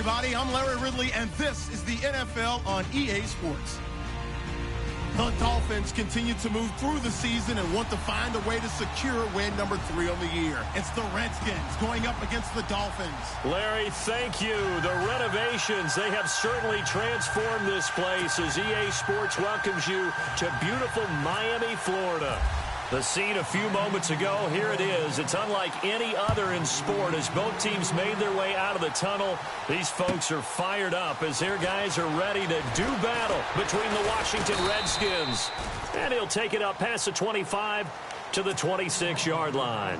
everybody. I'm Larry Ridley, and this is the NFL on EA Sports. The Dolphins continue to move through the season and want to find a way to secure win number 3 on the year. It's the Redskins going up against the Dolphins. Larry, thank you. The renovations, they have certainly transformed this place as EA Sports welcomes you to beautiful Miami, Florida. The scene a few moments ago, here it is. It's unlike any other in sport as both teams made their way out of the tunnel. These folks are fired up as their guys are ready to do battle between the Washington Redskins. And he'll take it up past the 25 to the 26-yard line.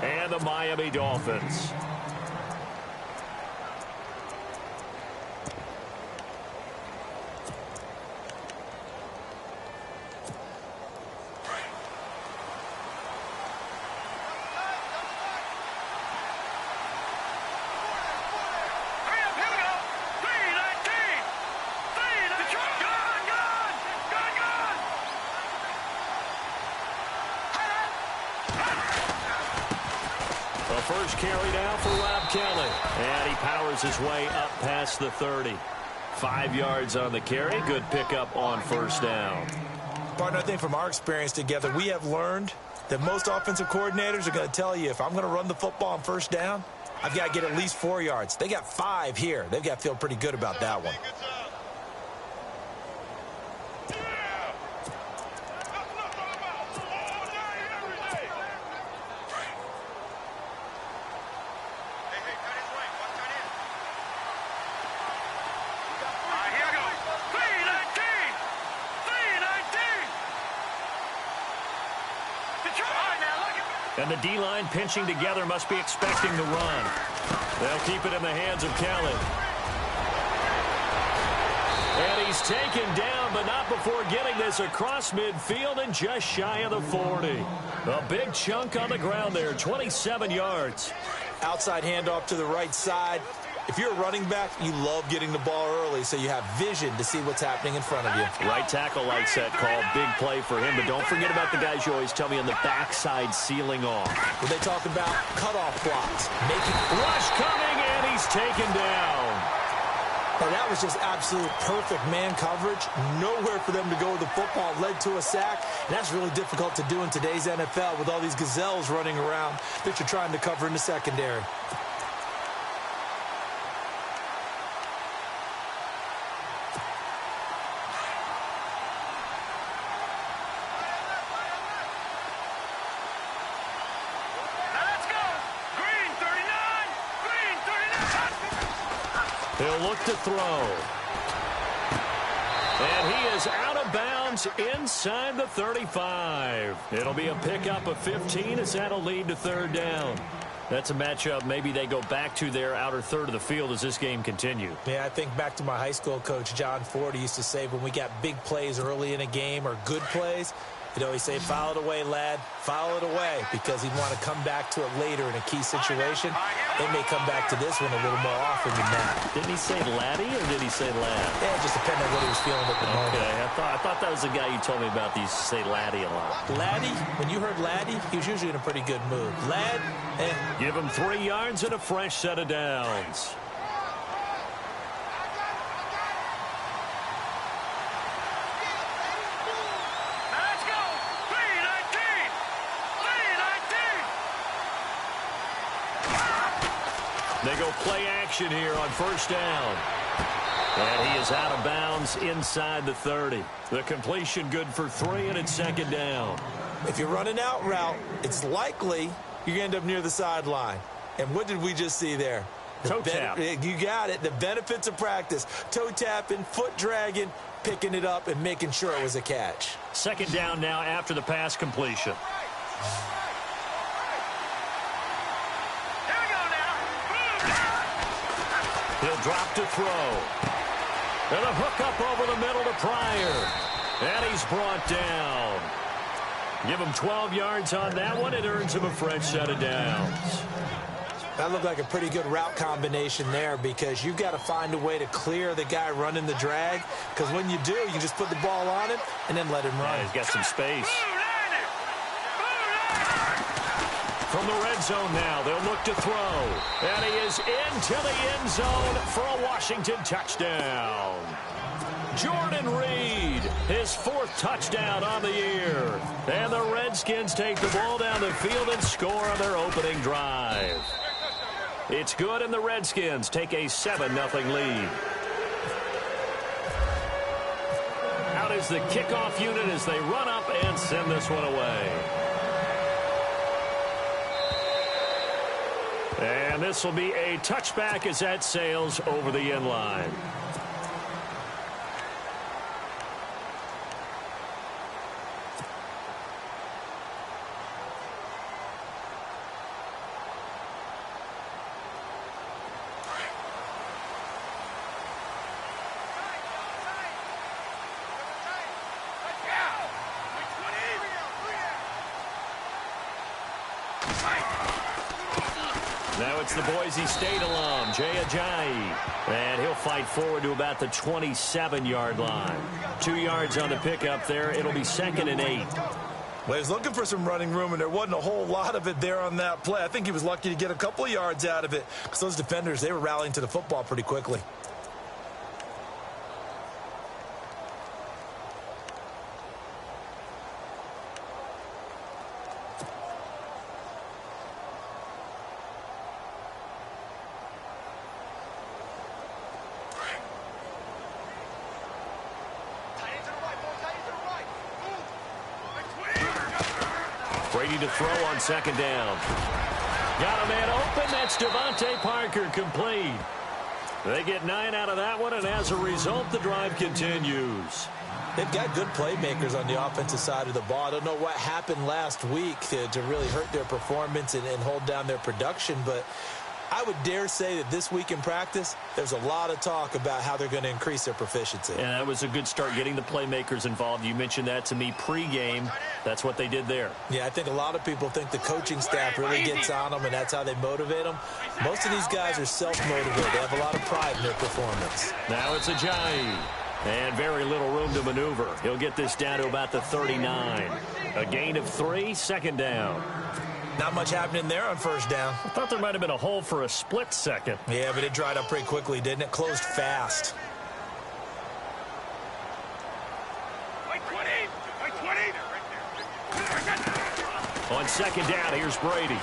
And the Miami Dolphins. First carry now for Rob Kelly. And he powers his way up past the 30. 5 yards on the carry. Good pickup on first down. Partner, I think from our experience together, we have learned that most offensive coordinators are going to tell you, if I'm going to run the football on first down, I've got to get at least 4 yards. They got 5 here. They've got to feel pretty good about that one. And the D-line pinching together must be expecting the run. They'll keep it in the hands of Kelly. And he's taken down, but not before getting this across midfield and just shy of the 40. A big chunk on the ground there, 27 yards. Outside handoff to the right side. If you're a running back, you love getting the ball early so you have vision to see what's happening in front of you. Right tackle likes that call. Big play for him, but don't forget about the guys you always tell me on the backside sealing off. When they talk about cutoff blocks, making rush coming, and he's taken down. And that was just absolute perfect man coverage. Nowhere for them to go with the football. Led to a sack. And that's really difficult to do in today's NFL with all these gazelles running around that you're trying to cover in the secondary. He'll look to throw. And he is out of bounds inside the 35. It'll be a pickup of 15 as that'll lead to third down. That's a matchup maybe they go back to their outer third of the field as this game continues. Yeah, I think back to my high school coach, John Ford. He used to say when we got big plays early in a game or good plays, you know, he'd say, foul it away, lad, foul it away, because he'd want to come back to it later in a key situation. They may come back to this one a little more often than that. Didn't he say laddie or did he say lad? Yeah, it just depended on what he was feeling at the moment. Okay, I thought that was the guy you told me about. He used to say laddie a lot. Laddie, when you heard laddie, he was usually in a pretty good mood. Lad, Give him 3 yards and a fresh set of downs. They go play action here on first down. And he is out of bounds inside the 30. The completion good for 3, and it's second down. If you're running out route, it's likely you're going to end up near the sideline. And what did we just see there? Toe tap. You got it. The benefits of practice. Toe tapping, foot dragging, picking it up, and making sure it was a catch. Second down now after the pass completion. He'll drop to throw. And a hook up over the middle to Pryor. And he's brought down. Give him 12 yards on that one. It earns him a fresh set of downs. That looked like a pretty good route combination there because you've got to find a way to clear the guy running the drag. Because when you do, you just put the ball on him and then let him run. Yeah, he's got some space. From the red zone now, they'll look to throw. And he is into the end zone for a Washington touchdown. Jordan Reed, his 4th touchdown on the year. And the Redskins take the ball down the field and score on their opening drive. It's good, and the Redskins take a 7-0 lead. Out is the kickoff unit as they run up and send this one away. And this will be a touchback as that sails over the end line. Now it's the Boise State alum, Jay Ajayi. And he'll fight forward to about the 27-yard line. 2 yards on the pickup there. It'll be 2nd and 8. Well, he was looking for some running room, and there wasn't a whole lot of it there on that play. I think he was lucky to get a couple of yards out of it because those defenders, they were rallying to the football pretty quickly. Brady to throw on 2nd down. Got a man open. That's Devontae Parker complete. They get 9 out of that one, and as a result, the drive continues. They've got good playmakers on the offensive side of the ball. I don't know what happened last week to really hurt their performance and hold down their production, but I would dare say that this week in practice, there's a lot of talk about how they're going to increase their proficiency. And that was a good start, getting the playmakers involved. You mentioned that to me pregame. That's what they did there. Yeah, I think a lot of people think the coaching staff really gets on them, and that's how they motivate them. Most of these guys are self-motivated. They have a lot of pride in their performance. Now it's Ajayi. And very little room to maneuver. He'll get this down to about the 39. A gain of 3, 2nd down. Not much happening there on 1st down. I thought there might have been a hole for a split second. Yeah, but it dried up pretty quickly, didn't it? Closed fast. On 2nd down, here's Brady.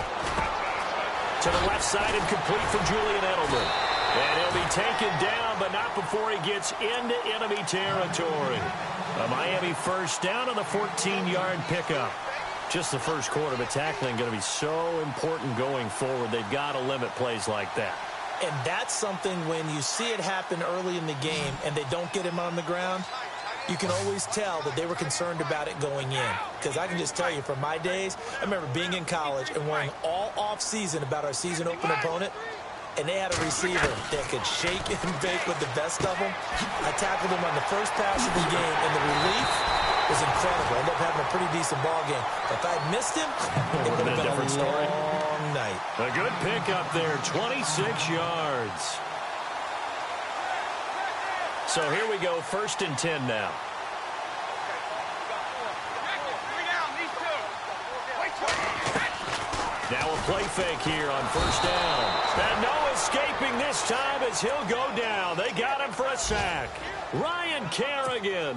To the left side and complete for Julian Edelman. And he'll be taken down, but not before he gets into enemy territory. A Miami 1st down on the 14-yard pickup. Just the first quarter, but tackling going to be so important going forward. They've got to limit plays like that. And that's something when you see it happen early in the game and they don't get him on the ground, you can always tell that they were concerned about it going in. Because I can just tell you from my days, I remember being in college and worrying all off-season about our season open opponent, and they had a receiver that could shake and bake with the best of them. I tackled him on the first pass of the game, and the relief was incredible. I ended up having a pretty decent ball game. If I had missed him, it would have been a different story. long night. A good pickup there, 26 yards. So here we go, 1st and 10 now. Now a play fake here on 1st down. And no escaping this time as he'll go down. They got him for a sack. Ryan Kerrigan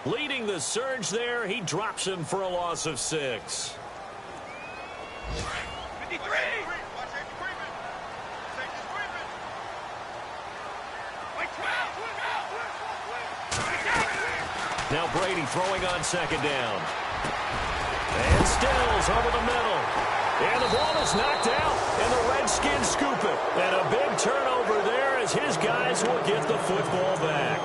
leading the surge there. He drops him for a loss of 6. 53. Now Brady throwing on 2nd down. And Stills over the middle. And the ball is knocked out, and the Redskins scoop it. And a big turnover there as his guys will get the football back.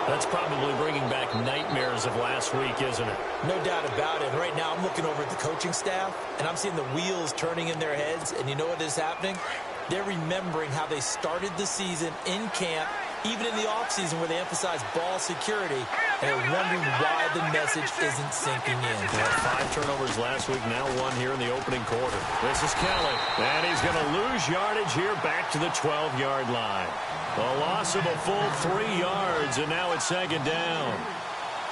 That's probably bringing back nightmares of last week, isn't it? No doubt about it. Right now I'm looking over at the coaching staff, and I'm seeing the wheels turning in their heads, and you know what is happening? They're remembering how they started the season in camp, even in the offseason where they emphasized ball security, and they're wondering why the message isn't sinking in. Yeah, 5 turnovers last week, now 1 here in the opening quarter. This is Kelly, and he's going to lose yardage here back to the 12-yard line. A loss of a full 3 yards, and now it's 2nd down.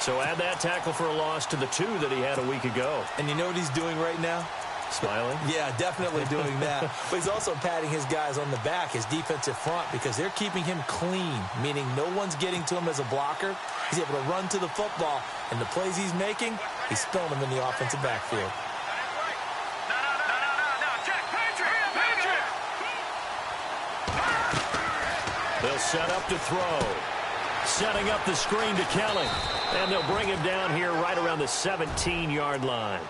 So add that tackle for a loss to the 2 that he had a week ago. And you know what he's doing right now? Smiling? Yeah, definitely doing that. But he's also patting his guys on the back, his defensive front, because they're keeping him clean, meaning no one's getting to him as a blocker. He's able to run to the football, and the plays he's making, he's spilling them in the offensive backfield. They'll set up to throw. Setting up the screen to Kelly. And they'll bring him down here right around the 17-yard line.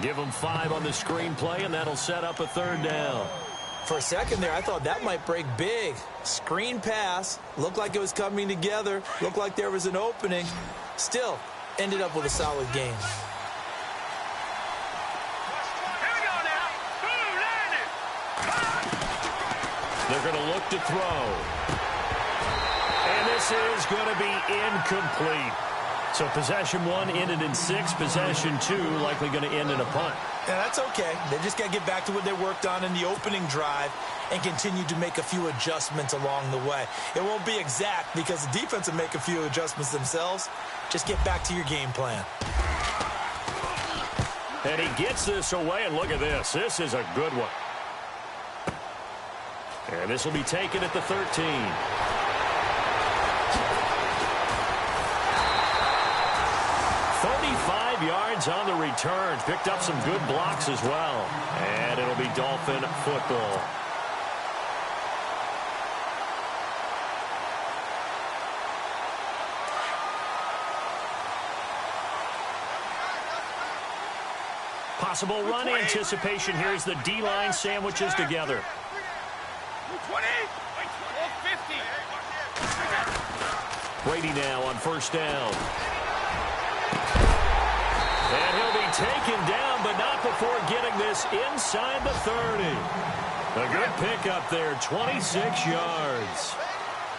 Give him 5 on the screen play, and that'll set up a 3rd down. For a second there, I thought that might break big. Screen pass. Looked like it was coming together. Looked like there was an opening. Still, ended up with a solid game. They're going to look to throw. And this is going to be incomplete. So possession 1 ended in 6. Possession 2 likely going to end in a punt. Yeah, that's okay. They just got to get back to what they worked on in the opening drive and continue to make a few adjustments along the way. It won't be exact because the defense will make a few adjustments themselves. Just get back to your game plan. And he gets this away, and look at this. This is a good one. And this will be taken at the 13. 35 yards on the return. Picked up some good blocks as well. And it'll be Dolphin football. Possible run anticipation here as the D-line sandwiches together. 20, 50. Brady now on 1st down. And he'll be taken down, but not before getting this inside the 30. A good pickup there, 26 yards.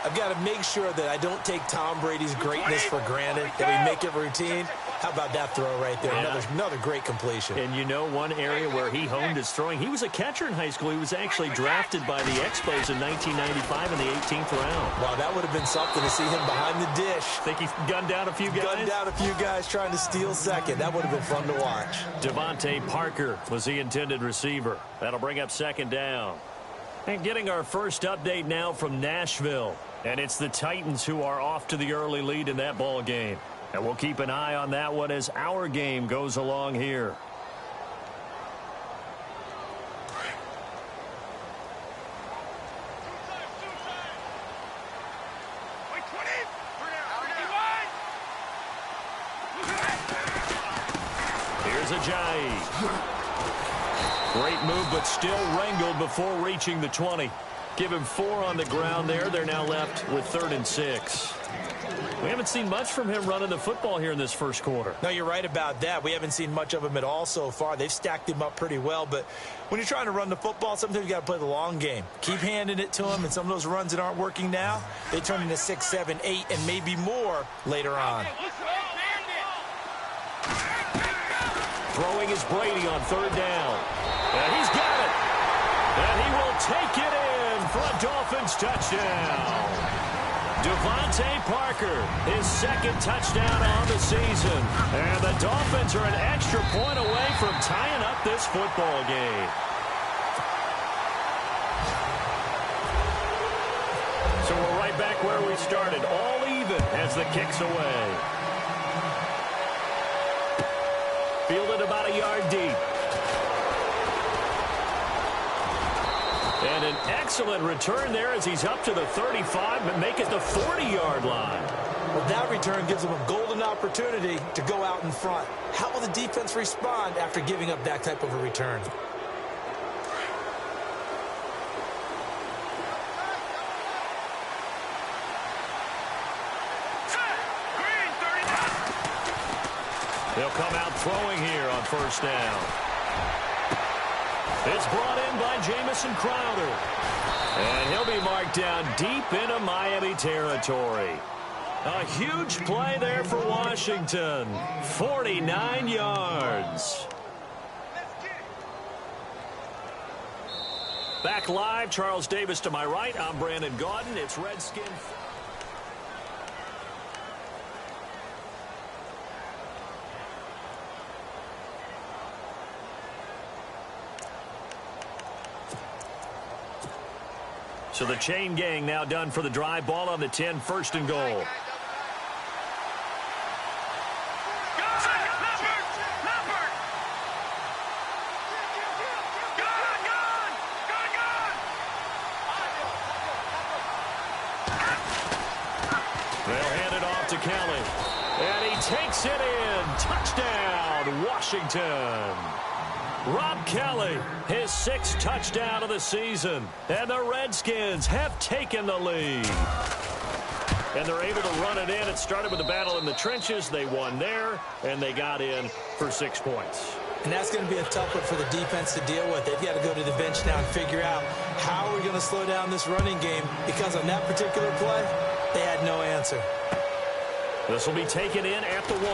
I've got to make sure that I don't take Tom Brady's greatness for granted, that we make it routine. How about that throw right there? Yeah. Another great completion. And you know one area where he honed his throwing? He was a catcher in high school. He was actually drafted by the Expos in 1995 in the 18th round. Wow, that would have been something to see him behind the dish. Think he gunned down a few guys? Gunned down a few guys trying to steal second. That would have been fun to watch. Devontae Parker was the intended receiver. That'll bring up 2nd down. And getting our first update now from Nashville. And it's the Titans who are off to the early lead in that ball game. And we'll keep an eye on that one as our game goes along here. Here's Ajayi. Great move, but still wrangled before reaching the 20. Give him 4 on the ground there. They're now left with 3rd and 6. We haven't seen much from him running the football here in this first quarter. No, you're right about that. We haven't seen much of him at all so far. They've stacked him up pretty well, but when you're trying to run the football, sometimes you got to play the long game. Keep handing it to him, and some of those runs that aren't working now, they turn into 6, 7, 8, and maybe more later on. Throwing is Brady on 3rd down. And he's got it. And he will take it in for a Dolphins touchdown. Devontae Parker, his 2nd touchdown on the season. And the Dolphins are an extra point away from tying up this football game. So we're right back where we started, all even as the kick's away. Fielded about a yard deep. And an excellent return there as he's up to the 35, but make it the 40-yard line. Well, that return gives them a golden opportunity to go out in front. How will the defense respond after giving up that type of a return? They'll come out throwing here on 1st down. It's brought in by Jamison Crowder. And he'll be marked down deep into Miami territory. A huge play there for Washington. 49 yards. Back live, Charles Davis to my right. I'm Brandon Gaudin. It's Redskin. So the chain gang now done for the drive. Ball on the 10, first and goal. Kelly, and he takes it in. Touchdown, Washington. Rob Kelly, his 6th touchdown of the season. And the Redskins have taken the lead. And they're able to run it in. It started with a battle in the trenches. They won there, and they got in for 6 points. And that's going to be a tough one for the defense to deal with. They've got to go to the bench now and figure out how are we going to slow down this running game, because on that particular play, they had no answer. This will be taken in at the 1.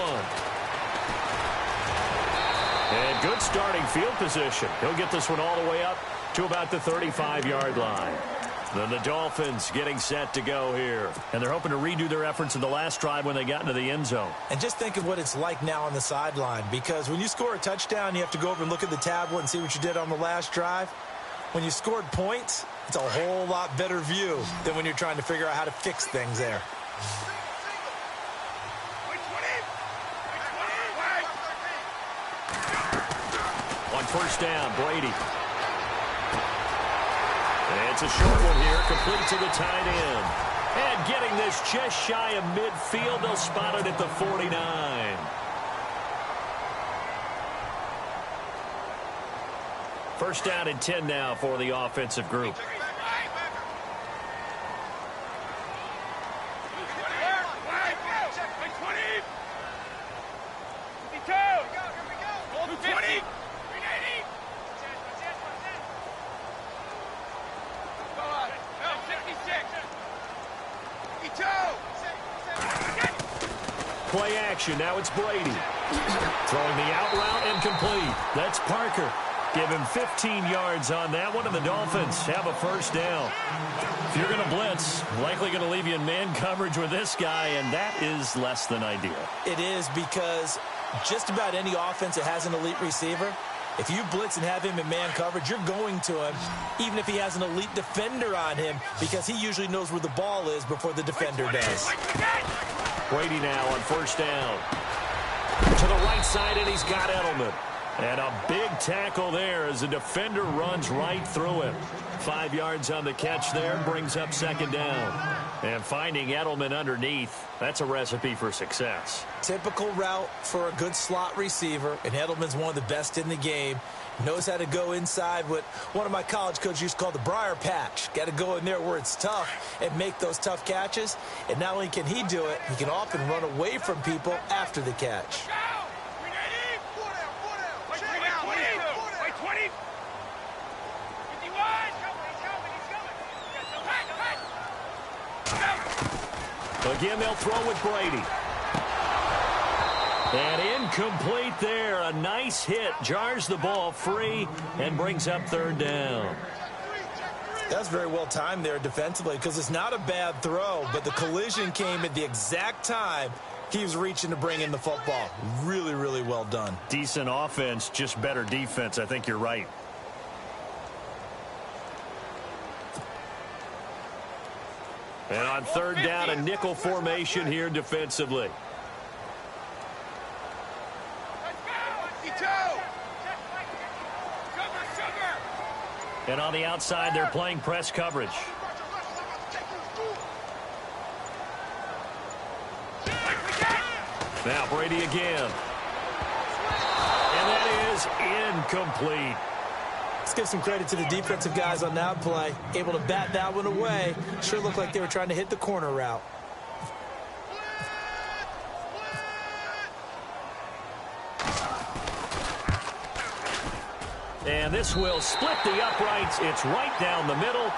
And good starting field position. He'll get this one all the way up to about the 35-yard line. Then the Dolphins getting set to go here. And they're hoping to redo their efforts in the last drive when they got into the end zone. And just think of what it's like now on the sideline, because when you score a touchdown, you have to go over and look at the tablet and see what you did on the last drive. When you scored points, it's a whole lot better view than when you're trying to figure out how to fix things there. First down, Brady. And it's a short one here, complete to the tight end. And getting this just shy of midfield, they'll spot it at the 49. First down and 10 now for the offensive group. Play action. Now it's Brady. Throwing the out route and complete. That's Parker. Give him 15 yards on that one, and the Dolphins have a first down. If you're going to blitz, likely going to leave you in man coverage with this guy, and that is less than ideal. It is, because just about any offense that has an elite receiver, if you blitz and have him in man coverage, you're going to him, even if he has an elite defender on him, because he usually knows where the ball is before the defender does. Brady now on first down. To the right side, and he's got Edelman. And a big tackle there as the defender runs right through him. 5 yards on the catch there, brings up second down. And finding Edelman underneath, that's a recipe for success. Typical route for a good slot receiver, and Edelman's one of the best in the game. Knows how to go inside what one of my college coaches used to call the briar patch. Got to go in there where it's tough and make those tough catches. And not only can he do it, he can often run away from people after the catch. Again, they'll throw with Brady. And incomplete there. A nice hit. Jars the ball free and brings up third down. That's very well timed there defensively, because it's not a bad throw, but the collision came at the exact time he was reaching to bring in the football. Really, really well done. Decent offense, just better defense. I think you're right. And on third down, a nickel formation here defensively. And on the outside, they're playing press coverage. Now Brady again. And that is incomplete. Let's give some credit to the defensive guys on that play. Able to bat that one away. Sure looked like they were trying to hit the corner route. And this will split the uprights. It's right down the middle.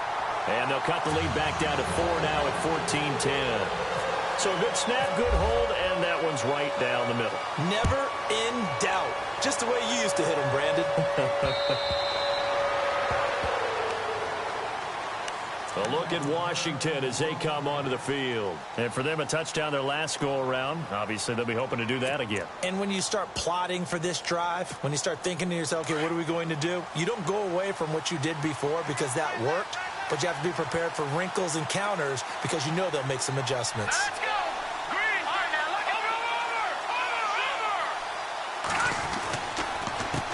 And they'll cut the lead back down to 4 now at 14-10. So a good snap, good hold, and that one's right down the middle. Never in doubt. Just the way you used to hit them, Brandon. A look at Washington as they come onto the field. And for them, a touchdown their last go-around. Obviously, they'll be hoping to do that again. And when you start plotting for this drive, when you start thinking to yourself, okay, what are we going to do? You don't go away from what you did before because that worked. but you have to be prepared for wrinkles and counters because you know they'll make some adjustments. Let's go. Green. All right, now look over.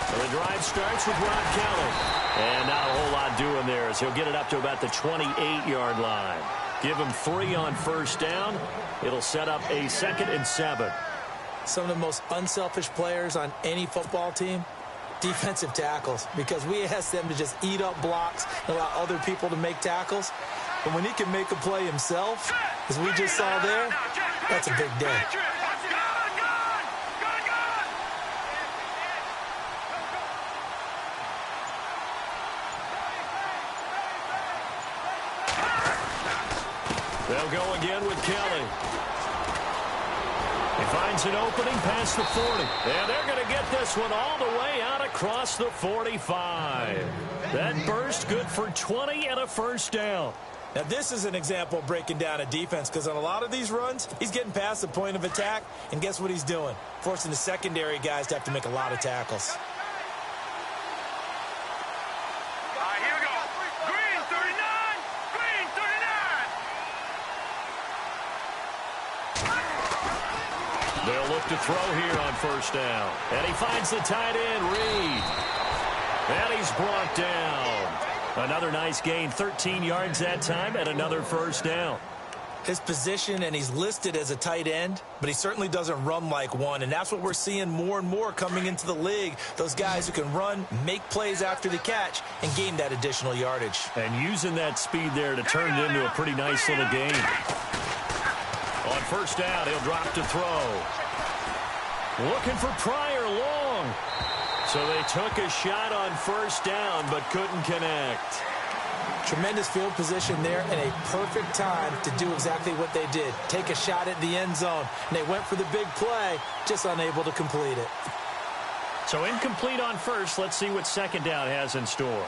So the drive starts with Rob Kelly. And not a whole lot doing there as he'll get it up to about the 28-yard line. Give him 3 on first down. It'll set up a 2nd and 7. Some of the most unselfish players on any football team, defensive tackles, because we ask them to just eat up blocks and allow other people to make tackles. But when he can make a play himself, as we just saw there, that's a big day. They'll go again with Kelly. He finds an opening past the 40. And they're going to get this one all the way out across the 45. That burst good for 20 and a first down. Now, this is an example of breaking down a defense because on a lot of these runs, he's getting past the point of attack, and guess what he's doing? Forcing the secondary guys to have to make a lot of tackles. They'll look to throw here on first down. And he finds the tight end, Reed. And he's brought down. Another nice gain, 13 yards that time, and another first down. His position, and he's listed as a tight end, but he certainly doesn't run like one, and that's what we're seeing more and more coming into the league. Those guys who can run, make plays after the catch, and gain that additional yardage. And using that speed there to turn it into a pretty nice little gain. On first down, he'll drop to throw. Looking for Pryor long. So they took a shot on first down, but couldn't connect. Tremendous field position there and a perfect time to do exactly what they did. Take a shot at the end zone. And they went for the big play, just unable to complete it. So incomplete on first. Let's see what second down has in store.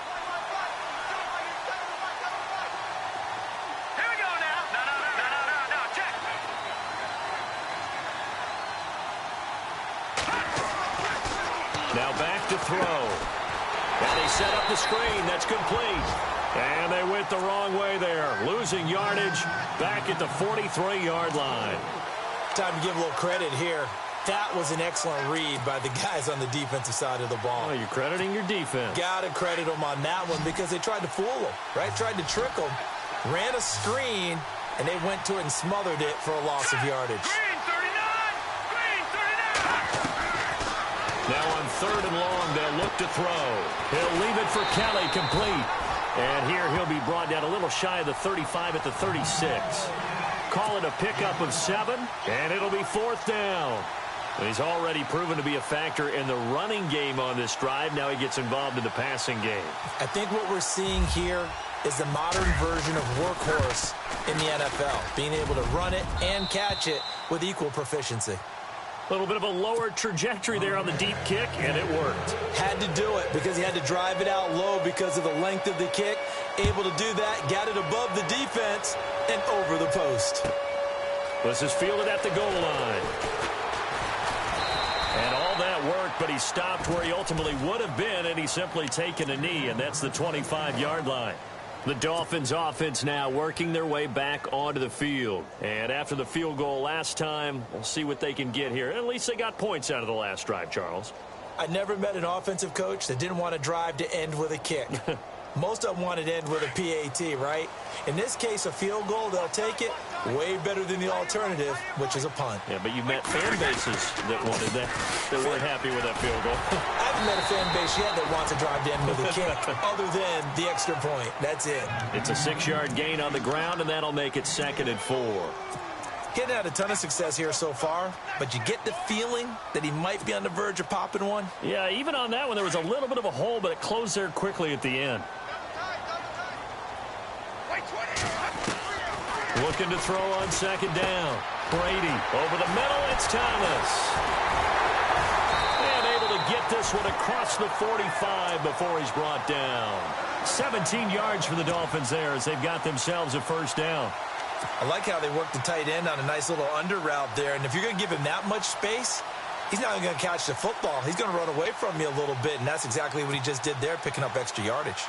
Now back to throw. And they set up the screen. That's complete. And they went the wrong way there. Losing yardage back at the 43-yard line. Time to give a little credit here. That was an excellent read by the guys on the defensive side of the ball. Oh, you're crediting your defense. Got to credit them on that one because they tried to fool them, right? Tried to trick them. Ran a screen, and they went to it and smothered it for a loss of yardage. Now on third and long, they'll look to throw. He'll leave it for Kelly, complete. And here he'll be brought down a little shy of the 35 at the 36. Call it a pickup of 7, and it'll be fourth down. He's already proven to be a factor in the running game on this drive. Now he gets involved in the passing game. I think what we're seeing here is the modern version of workhorse in the NFL, being able to run it and catch it with equal proficiency. A little bit of a lower trajectory there on the deep kick, and it worked. Had to do it because he had to drive it out low because of the length of the kick. Able to do that, got it above the defense and over the post. This is fielded at the goal line. And all that worked, but he stopped where he ultimately would have been, and he's simply taken a knee, and that's the 25-yard line. The Dolphins offense now working their way back onto the field. And after the field goal last time, we'll see what they can get here. At least they got points out of the last drive, Charles. I never met an offensive coach that didn't want to drive to end with a kick. Most of them wanted to end with a PAT, right? In this case, a field goal, they'll take it. Way better than the alternative, which is a punt. Yeah, but you met fan bases that wanted that. They weren't happy with that field goal. I haven't met a fan base yet that wants to drive to end with a kick, other than the extra point. That's it. It's a 6-yard gain on the ground, and that'll make it 2nd and 4. Getting had a ton of success here so far, but you get the feeling that he might be on the verge of popping one. Yeah, even on that one, there was a little bit of a hole, but it closed there quickly at the end. Looking to throw on second down. Brady over the middle. It's Thomas. And able to get this one across the 45 before he's brought down. 17 yards for the Dolphins there as they've got themselves a first down. I like how they worked the tight end on a nice little under route there. And if you're going to give him that much space, he's not going to catch the football. He's going to run away from you a little bit, and that's exactly what he just did there, picking up extra yardage.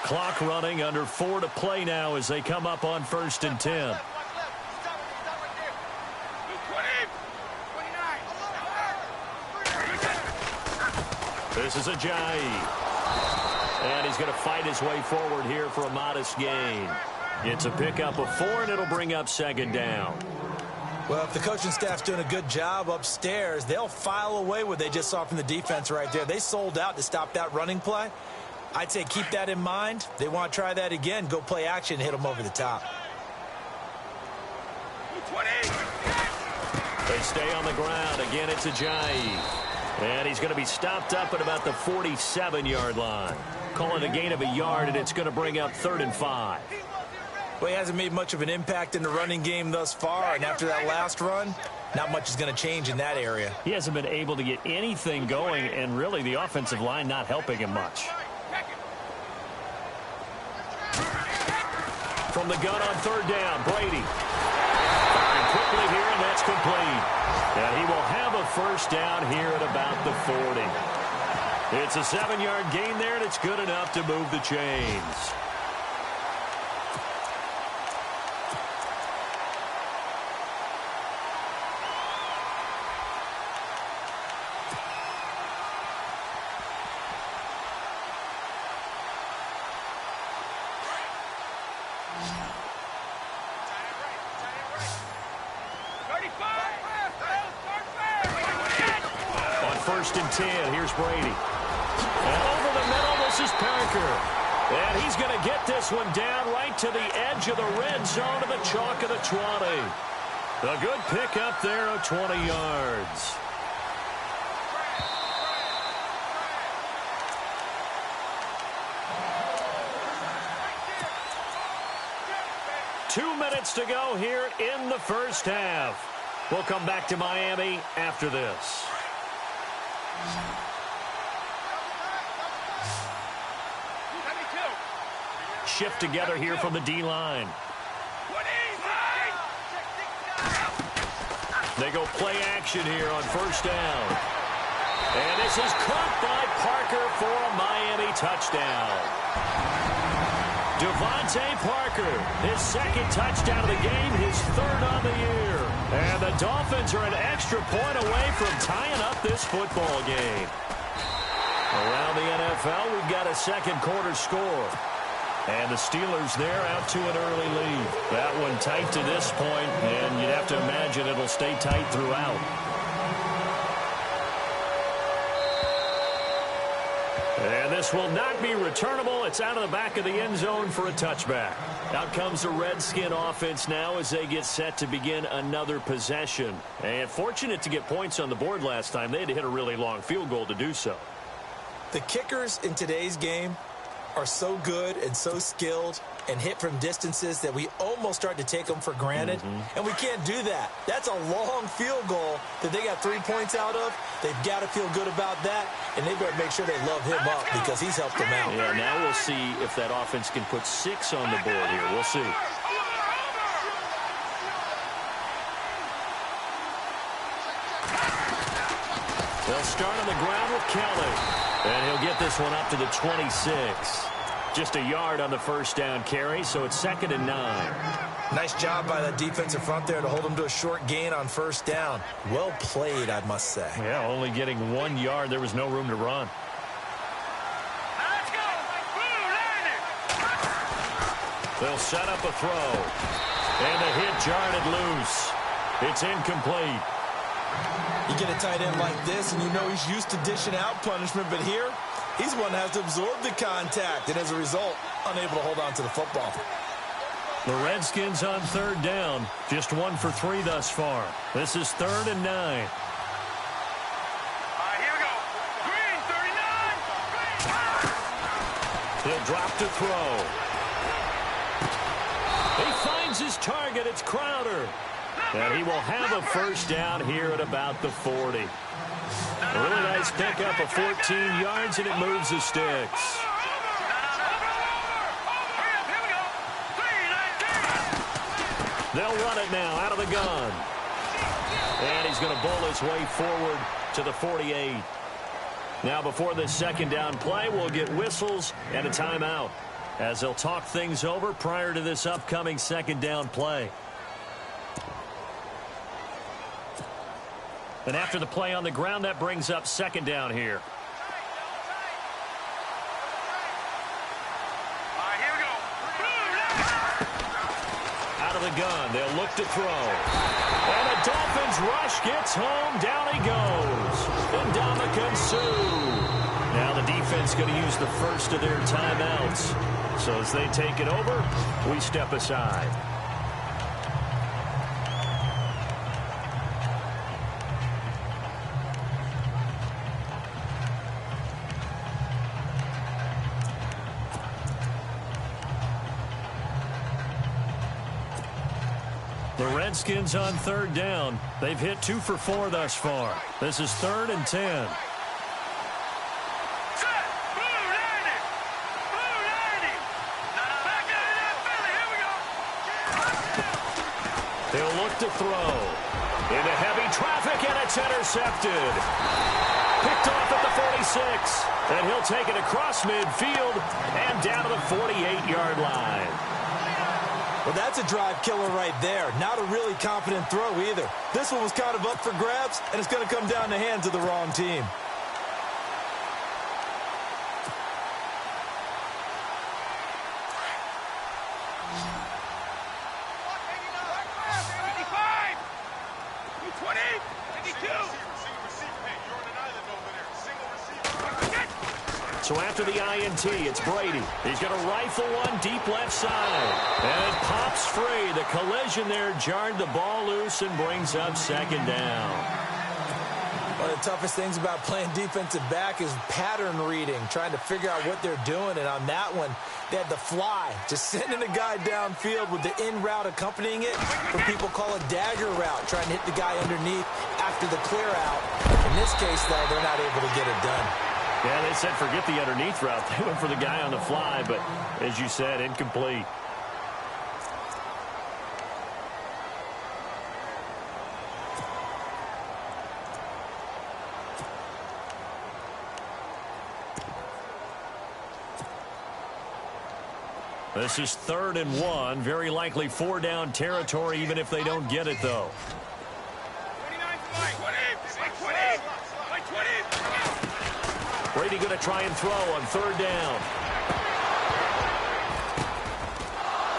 Clock running, under 4 to play now as they come up on 1st and 10. This is Ajayi. And he's going to fight his way forward here for a modest gain. It's a pickup of 4, and it'll bring up 2nd down. Well, if the coaching staff's doing a good job upstairs, they'll file away what they just saw from the defense right there. They sold out to stop that running play. I'd say keep that in mind. They want to try that again. Go play action, hit them over the top. They stay on the ground. Again, it's Ajayi. And he's going to be stopped up at about the 47-yard line. Call it a gain of a yard, and it's going to bring up 3rd and 5. Well, he hasn't made much of an impact in the running game thus far, and after that last run, not much is going to change in that area. He hasn't been able to get anything going, and really the offensive line not helping him much. From the gun on 3rd down, Brady. Firing quickly here, and that's complete. And he will have a 1st down here at about the 40. It's a 7-yard gain there, and it's good enough to move the chains. On 1st and 10, here's Brady. And over the middle, this is Parker. And he's going to get this one down right to the edge of the red zone to the chalk of the 20. A good pickup there of 20 yards. Two minutes to go here in the 1st half. We'll come back to Miami after this. Shift together here from the D-line. They go play action here on 1st down. And this is caught by Parker for a Miami touchdown. Devontae Parker, his 2nd touchdown of the game, his 3rd on the year. And the Dolphins are an extra point away from tying up this football game. Around the NFL, we've got a 2nd quarter score. And the Steelers there out to an early lead. That one tight to this point, and you'd have to imagine it'll stay tight throughout. And this will not be returnable. It's out of the back of the end zone for a touchback. Out comes the Redskin offense now as they get set to begin another possession. And fortunate to get points on the board last time. They had to hit a really long field goal to do so. The kickers in today's game are so good and so skilled and hit from distances that we almost start to take them for granted. And we can't do that. That's a long field goal that they got 3 points out of. They've got to feel good about that, and they better make sure they love him up because he's helped them out. Yeah, now we'll see if that offense can put 6 on the board here. We'll see. They'll start on the ground with Kelly. And he'll get this one up to the 26. Just a yard on the 1st down carry, so it's 2nd and 9. Nice job by that defensive front there to hold him to a short gain on 1st down. Well played, I must say. Yeah, only getting 1 yard. There was no room to run. Let's go. They'll set up a throw. And the hit jarred it loose. It's incomplete. You get a tight end like this, and you know he's used to dishing out punishment, but here, he's one that has to absorb the contact, and as a result, unable to hold on to the football. The Redskins on 3rd down. Just 1 for 3 thus far. This is 3rd and 9. Here we go. Green, 39. He'll drop to throw. He finds his target. It's Crowder. And he will have a 1st down here at about the 40. A really nice pickup of 14 yards, and it moves the sticks. They'll run it now out of the gun. And he's going to bowl his way forward to the 48. Now before this 2nd down play, we'll get whistles and a timeout. as they'll talk things over prior to this upcoming second down play. And after the play on the ground, that brings up second down here. Out of the gun, they'll look to throw. And the Dolphins rush gets home. Down he goes. Ndamukong Suh. Now the defense going to use the first of their timeouts. So as they take it over, we step aside. The Redskins on third down. They've hit 2 for 4 thus far. This is 3rd and 10. They'll look to throw. Into heavy traffic, and it's intercepted. Picked off at the 46. And he'll take it across midfield and down to the 48-yard line. Well, that's a drive killer right there. Not a really confident throw either. This one was kind of up for grabs, and it's going to come down the hands of the wrong team. So after the INT, it's Brady. He's going to rifle one deep left side. And it pops free. The collision there jarred the ball loose and brings up second down. One of the toughest things about playing defensive back is pattern reading, trying to figure out what they're doing. And on that one, they had the fly, just sending a guy downfield with the in route accompanying it, what people call a dagger route, trying to hit the guy underneath after the clear out. In this case, though, they're not able to get it done. Yeah, they said forget the underneath route. They went for the guy on the fly, but as you said, incomplete. This is 3rd and 1. Very likely 4-down territory, even if they don't get it, though. Brady going to try and throw on 3rd down.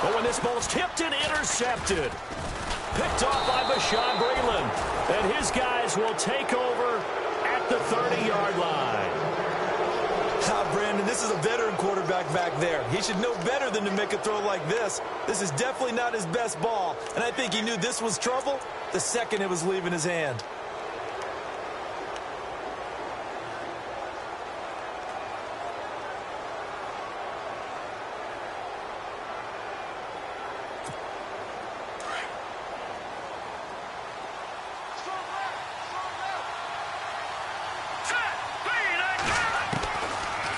But when this ball's tipped and intercepted. Picked off by Bashaud Breeland. And his guys will take over at the 30-yard line. Brandon, this is a veteran quarterback back there. He should know better than to make a throw like this. This is definitely not his best ball. And I think he knew this was trouble the second it was leaving his hand.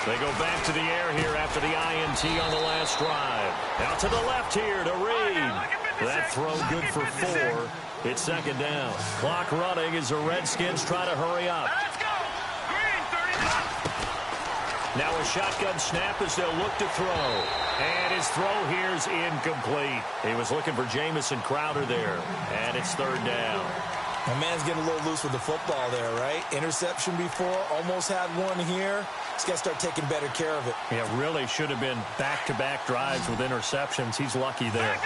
They go back to the air here after the INT on the last drive. Out to the left here to Reed. That throw good for 4. It's second down. Clock running as the Redskins try to hurry up. Let's go! Green, 30. Now a shotgun snap as they'll look to throw. And his throw here's incomplete. He was looking for Jamison Crowder there. And it's 3rd down. My man's getting a little loose with the football there, right? Interception before, almost had one here. He's got to start taking better care of it. Yeah, really should have been back-to-back drives with interceptions. He's lucky there.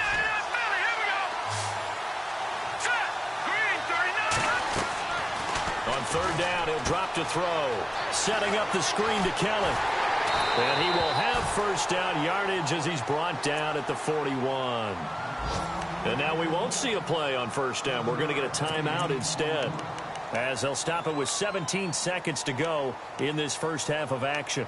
On 3rd down, he'll drop to throw. Setting up the screen to Kelly. And he will have 1st down yardage as he's brought down at the 41. And now we won't see a play on 1st down. We're going to get a timeout instead, as they'll stop it with 17 seconds to go in this first half of action.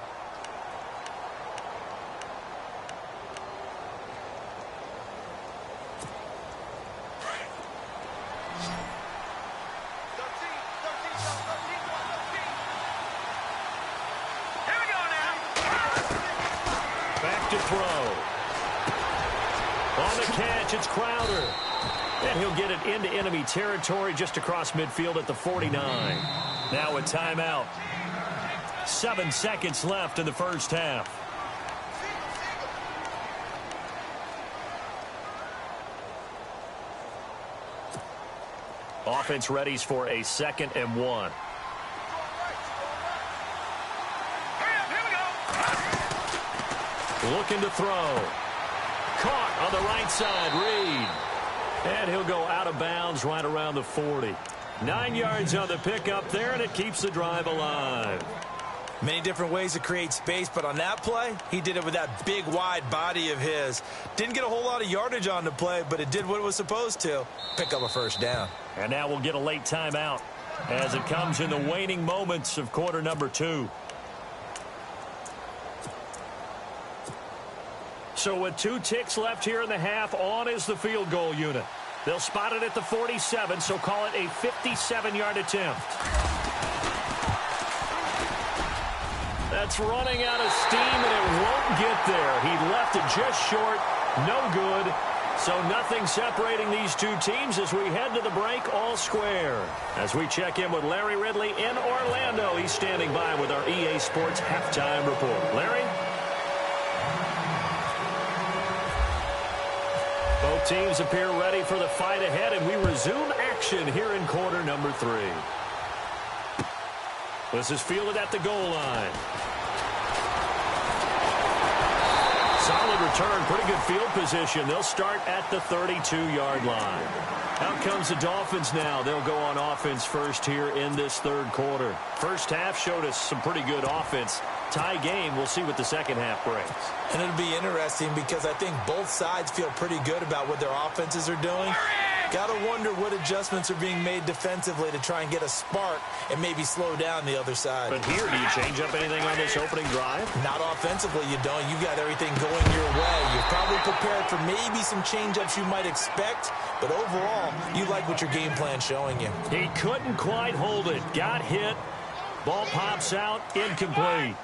Here we go now. Back to throw. On the catch, it's Crowder. And he'll get it into enemy territory just across midfield at the 49. Now a timeout. 7 seconds left in the first half. Offense readies for a 2nd and 1. Looking to throw. Caught on the right side, Reed. And he'll go out of bounds right around the 40. 9 yards on the pickup there, and it keeps the drive alive. Many different ways to create space, but on that play, he did it with that big, wide body of his. Didn't get a whole lot of yardage on the play, but it did what it was supposed to. Pick up a first down. And now we'll get a late timeout as it comes in the waning moments of quarter number 2. So with 2 ticks left here in the half, on is the field goal unit. They'll spot it at the 47, so call it a 57-yard attempt. That's running out of steam, and it won't get there. He left it just short. No good. So nothing separating these two teams as we head to the break, all square. As we check in with Larry Ridley in Orlando, he's standing by with our EA Sports halftime report. Larry? Both teams appear ready for the fight ahead, and we resume action here in quarter number 3. This is fielded at the goal line. Solid return, pretty good field position. They'll start at the 32-yard line. Out comes the Dolphins now. They'll go on offense first here in this 3rd quarter. First half showed us some pretty good offense. Tie game, we'll see what the second half brings. And it'll be interesting because I think both sides feel pretty good about what their offenses are doing. Got to wonder what adjustments are being made defensively to try and get a spark and maybe slow down the other side. But here, do you change up anything on this opening drive? Not offensively, you don't. You've got everything going your way. You're probably prepared for maybe some change-ups you might expect, but overall, you like what your game plan's showing you. He couldn't quite hold it. Got hit. Ball pops out. Incomplete.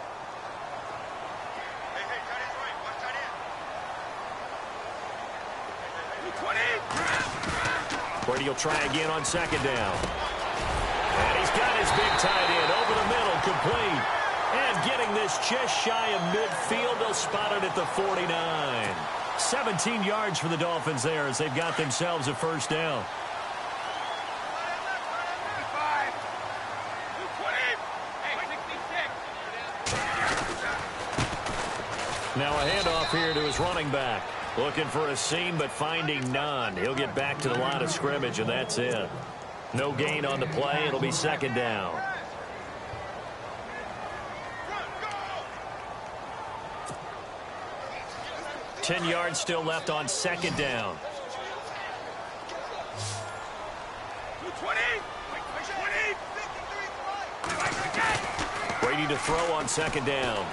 Brady will try again on 2nd down. And he's got his big tight end over the middle, complete. And getting this just shy of midfield, they'll spot it at the 49. 17 yards for the Dolphins there as they've got themselves a first down. Now a handoff here to his running back. Looking for a seam, but finding none. He'll get back to the line of scrimmage, and that's it. No gain on the play. It'll be 2nd down. Ten yards still left on 2nd down. Brady to throw on 2nd down.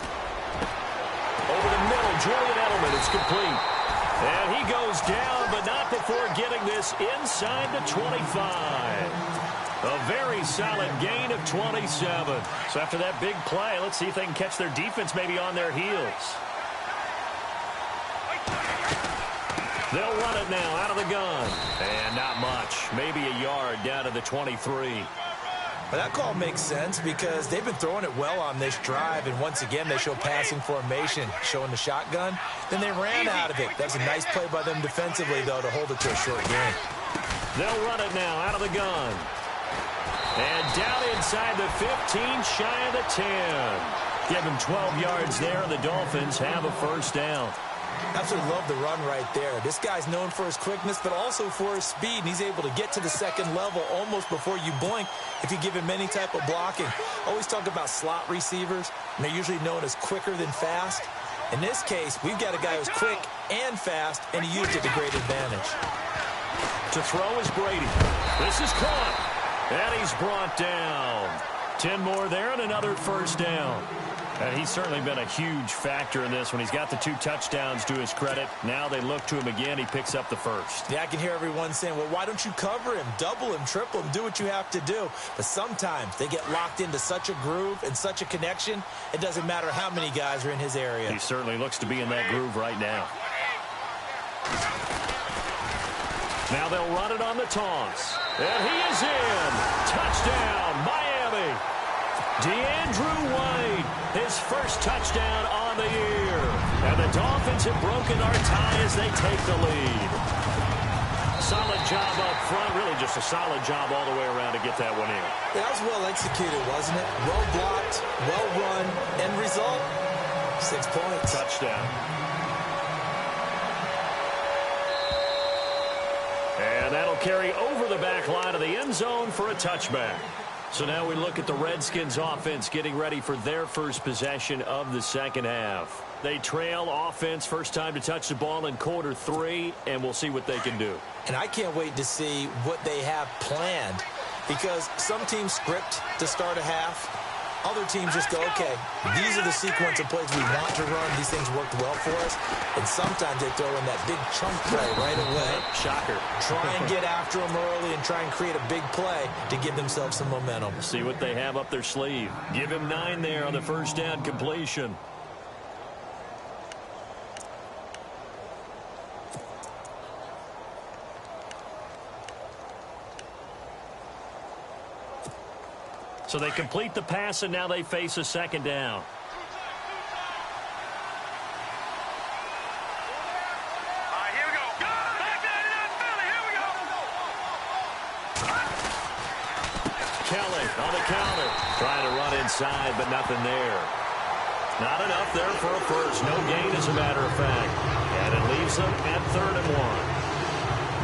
Over the middle, Julian Edelman. It's complete. And he goes down, but not before getting this inside the 25. A very solid gain of 27. So after that big play, let's see if they can catch their defense maybe on their heels. They'll run it now out of the gun. And not much. Maybe a yard down to the 23. But that call makes sense because they've been throwing it well on this drive, and once again they show passing formation, showing the shotgun. Then they ran out of it. That's a nice play by them defensively, though, to hold it to a short gain. They'll run it now out of the gun. And down inside the 15, shy of the 10. Give them 12 yards there, and the Dolphins have a first down. Absolutely love the run right there. This guy's known for his quickness, but also for his speed, and he's able to get to the 2nd level almost before you blink if you give him any type of blocking. Always talk about slot receivers, and they're usually known as quicker than fast. In this case, we've got a guy who's quick and fast, and he used it to great advantage. To throw is Brady. This is caught, and he's brought down. 10 more there and another first down. And he's certainly been a huge factor in this when he's got the 2 touchdowns to his credit. Now they look to him again. He picks up the first. Yeah, I can hear everyone saying, well, why don't you cover him, double him, triple him, do what you have to do. But sometimes they get locked into such a groove and such a connection, it doesn't matter how many guys are in his area. He certainly looks to be in that groove right now. Now they'll run it on the toss. And he is in. Touchdown, Miami. DeAndrew White, his first touchdown on the year. And the Dolphins have broken our tie as they take the lead. Solid job up front. Really just a solid job all the way around to get that one in. That was well executed, wasn't it? Well blocked, well run. End result, 6 points. Touchdown. And that'll carry over the back line of the end zone for a touchback. So now we look at the Redskins offense getting ready for their first possession of the second half. They trail offense first time to touch the ball in quarter 3, and we'll see what they can do. And I can't wait to see what they have planned, because some teams script to start a half. Other teams just go, okay, these are the sequence of plays we want to run. These things worked well for us. And sometimes they throw in that big chunk play right away. Shocker. Try and get after them early and try and create a big play to give themselves some momentum. See what they have up their sleeve. Give him 9 there on the first down completion. So they complete the pass, and now they face a second down. Here we go. Back there in Philly. Here we go. Kelly on the counter. Trying to run inside, but nothing there. Not enough there for a first. No gain, as a matter of fact. And it leaves them at 3rd and 1.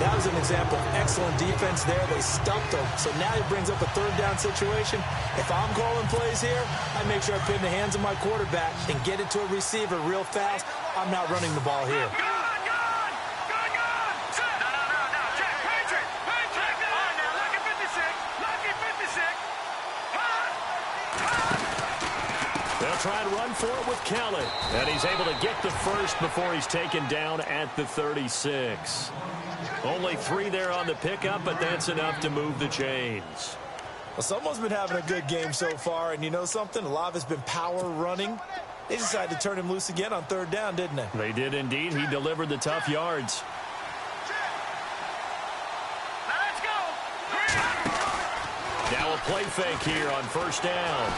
That was an example of excellent defense there. They stumped them. So now he brings up a 3rd down situation. If I'm calling plays here, I make sure I put in the hands of my quarterback and get it to a receiver real fast. I'm not running the ball here. Good. No. Check. Patriot. All right, now, lucky 56. They'll try and run for it with Kelly. And he's able to get the first before he's taken down at the 36. Only 3 there on the pickup, but that's enough to move the chains. Well, someone's been having a good game so far, and you know something? A lot of it's been power running. They decided to turn him loose again on 3rd down, didn't they? They did indeed. He delivered the tough yards. Let's go. Now a play fake here on first down.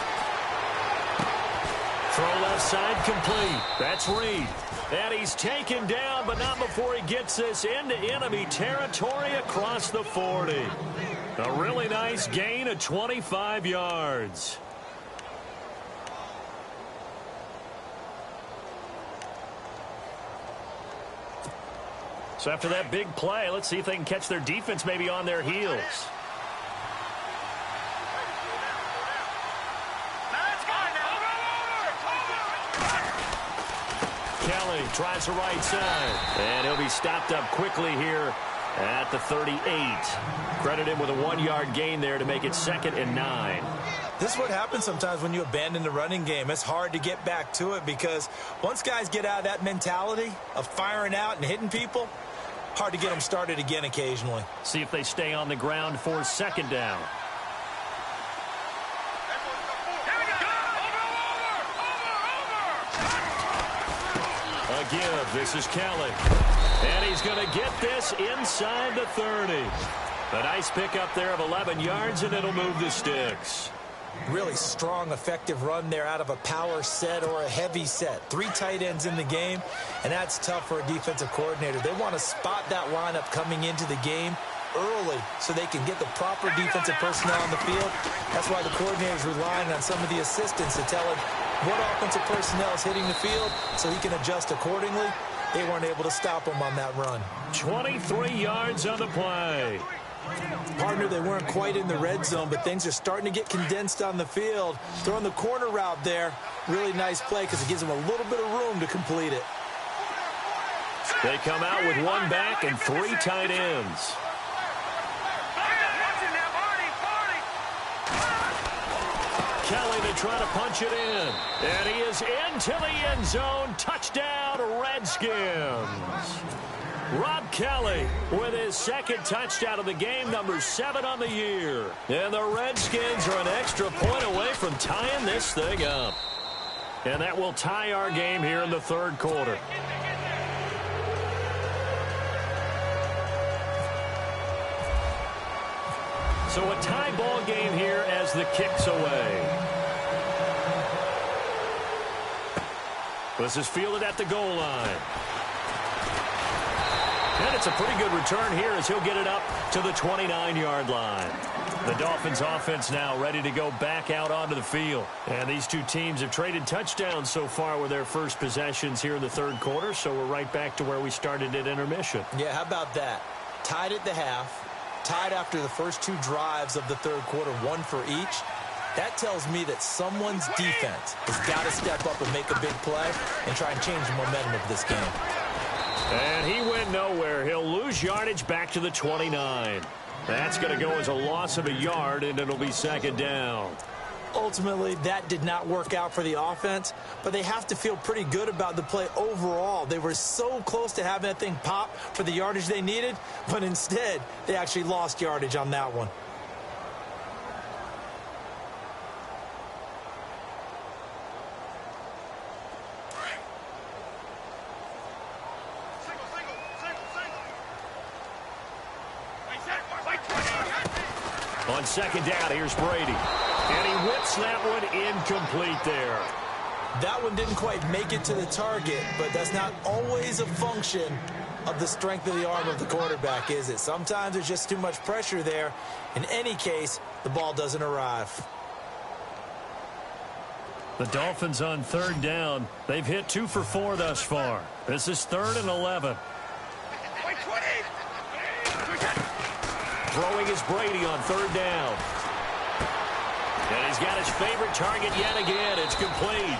Throw left side complete. That's Reed. And he's taken down, but not before he gets this into enemy territory across the 40. A really nice gain of 25 yards. So after that big play, let's see if they can catch their defense maybe on their heels. Kelly tries the right side, and he'll be stopped up quickly here at the 38. Credit him with a 1-yard gain there to make it 2nd and 9. This is what happens sometimes when you abandon the running game. It's hard to get back to it because once guys get out of that mentality of firing out and hitting people, hard to get them started again occasionally. See if they stay on the ground for 2nd down. Give. This is Kelly. And he's going to get this inside the 30. A nice pickup there of 11 yards, and it'll move the sticks. Really strong, effective run there out of a power set or a heavy set. 3 tight ends in the game, and that's tough for a defensive coordinator. They want to spot that lineup coming into the game early so they can get the proper defensive personnel on the field. That's why the coordinator is relying on some of the assistants to tell him what offensive personnel is hitting the field so he can adjust accordingly. They weren't able to stop him on that run. 23 yards on the play. Partner, they weren't quite in the red zone, but things are starting to get condensed on the field. Throwing the corner route there, really nice play because it gives them a little bit of room to complete it. They come out with 1 back and 3 tight ends. Kelly to try to punch it in. And he is into the end zone. Touchdown, Redskins. Rob Kelly with his 2nd touchdown of the game, number 7 on the year. And the Redskins are an extra point away from tying this thing up. And that will tie our game here in the 3rd quarter. So a tie ball game here as the kick's away. This is fielded at the goal line. And And it's a pretty good return here as he'll get it up to the 29-yard line. The Dolphins offense now ready to go back out onto the field. And these two teams have traded touchdowns so far with their first possessions here in the third quarter, so we're right back to where we started at intermission. Yeah, how about that? Tied at the half, tied after the first two drives of the third quarter, one for each. That tells me that someone's defense has got to step up and make a big play and try and change the momentum of this game. And he went nowhere. He'll lose yardage back to the 29. That's going to go as a loss of a yard, and it'll be second down. Ultimately, that did not work out for the offense, but they have to feel pretty good about the play overall. They were so close to having that thing pop for the yardage they needed, but instead, they actually lost yardage on that one. On second down, here's Brady. And he whips that one incomplete there. That one didn't quite make it to the target, but that's not always a function of the strength of the arm of the quarterback, is it? Sometimes there's just too much pressure there. In any case, the ball doesn't arrive. The Dolphins on third down. They've hit 2 for 4 thus far. This is 3rd and 11. Throwing is Brady on third down. And he's got his favorite target yet again. It's complete.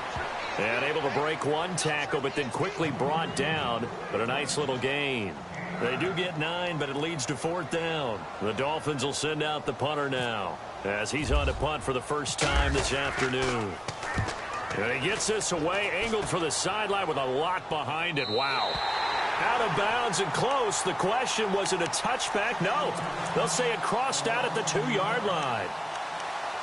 And able to break one tackle, but then quickly brought down. But a nice little gain. They do get 9, but it leads to 4th down. The Dolphins will send out the punter now, as he's on to punt for the first time this afternoon. And he gets this away, angled for the sideline with a lot behind it. Wow. Out of bounds and close. The question, was it a touchback? No. They'll say it crossed out at the 2-yard line.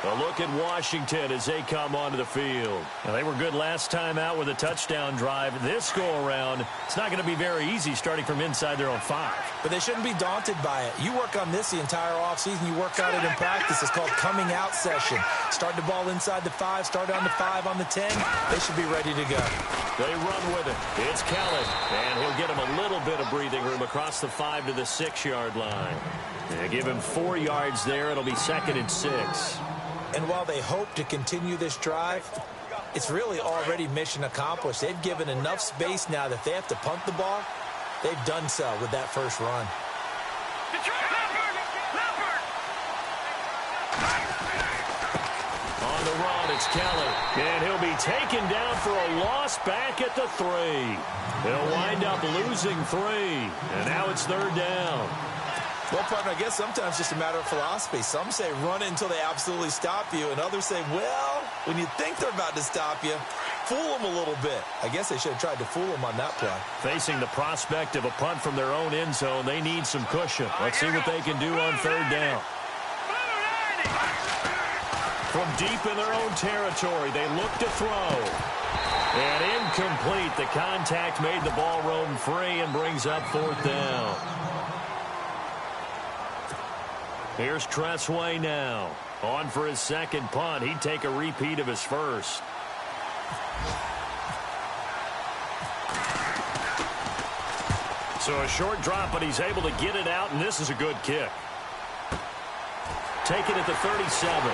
A look at Washington as they come onto the field. Now, they were good last time out with a touchdown drive. This go-around, it's not going to be very easy starting from inside their own 5. But they shouldn't be daunted by it. You work on this the entire offseason. You work on it in practice. It's called coming out session. Start the ball inside the 5, start on the 5, on the 10. They should be ready to go. They run with it. It's Kellen, and he'll get him a little bit of breathing room across the 5 to the 6-yard line. They give him 4 yards there. It'll be 2nd and 6. And while they hope to continue this drive, it's really already mission accomplished. They've given enough space now that if they have to punt the ball, they've done so with that first run. On the run, it's Kelly. And he'll be taken down for a loss back at the 3. He'll wind up losing 3. And now it's 3rd down. Well, partner, I guess sometimes it's just a matter of philosophy. Some say run it until they absolutely stop you, and others say, well, when you think they're about to stop you, fool them a little bit. I guess they should have tried to fool them on that play. Facing the prospect of a punt from their own end zone, they need some cushion. Let's see what they can do on 3rd down. From deep in their own territory, they look to throw. And incomplete. The contact made the ball roam free and brings up 4th down. Here's Tressway now. On for his second punt. He'd take a repeat of his first. So a short drop, but he's able to get it out, and this is a good kick. Taken at the 37.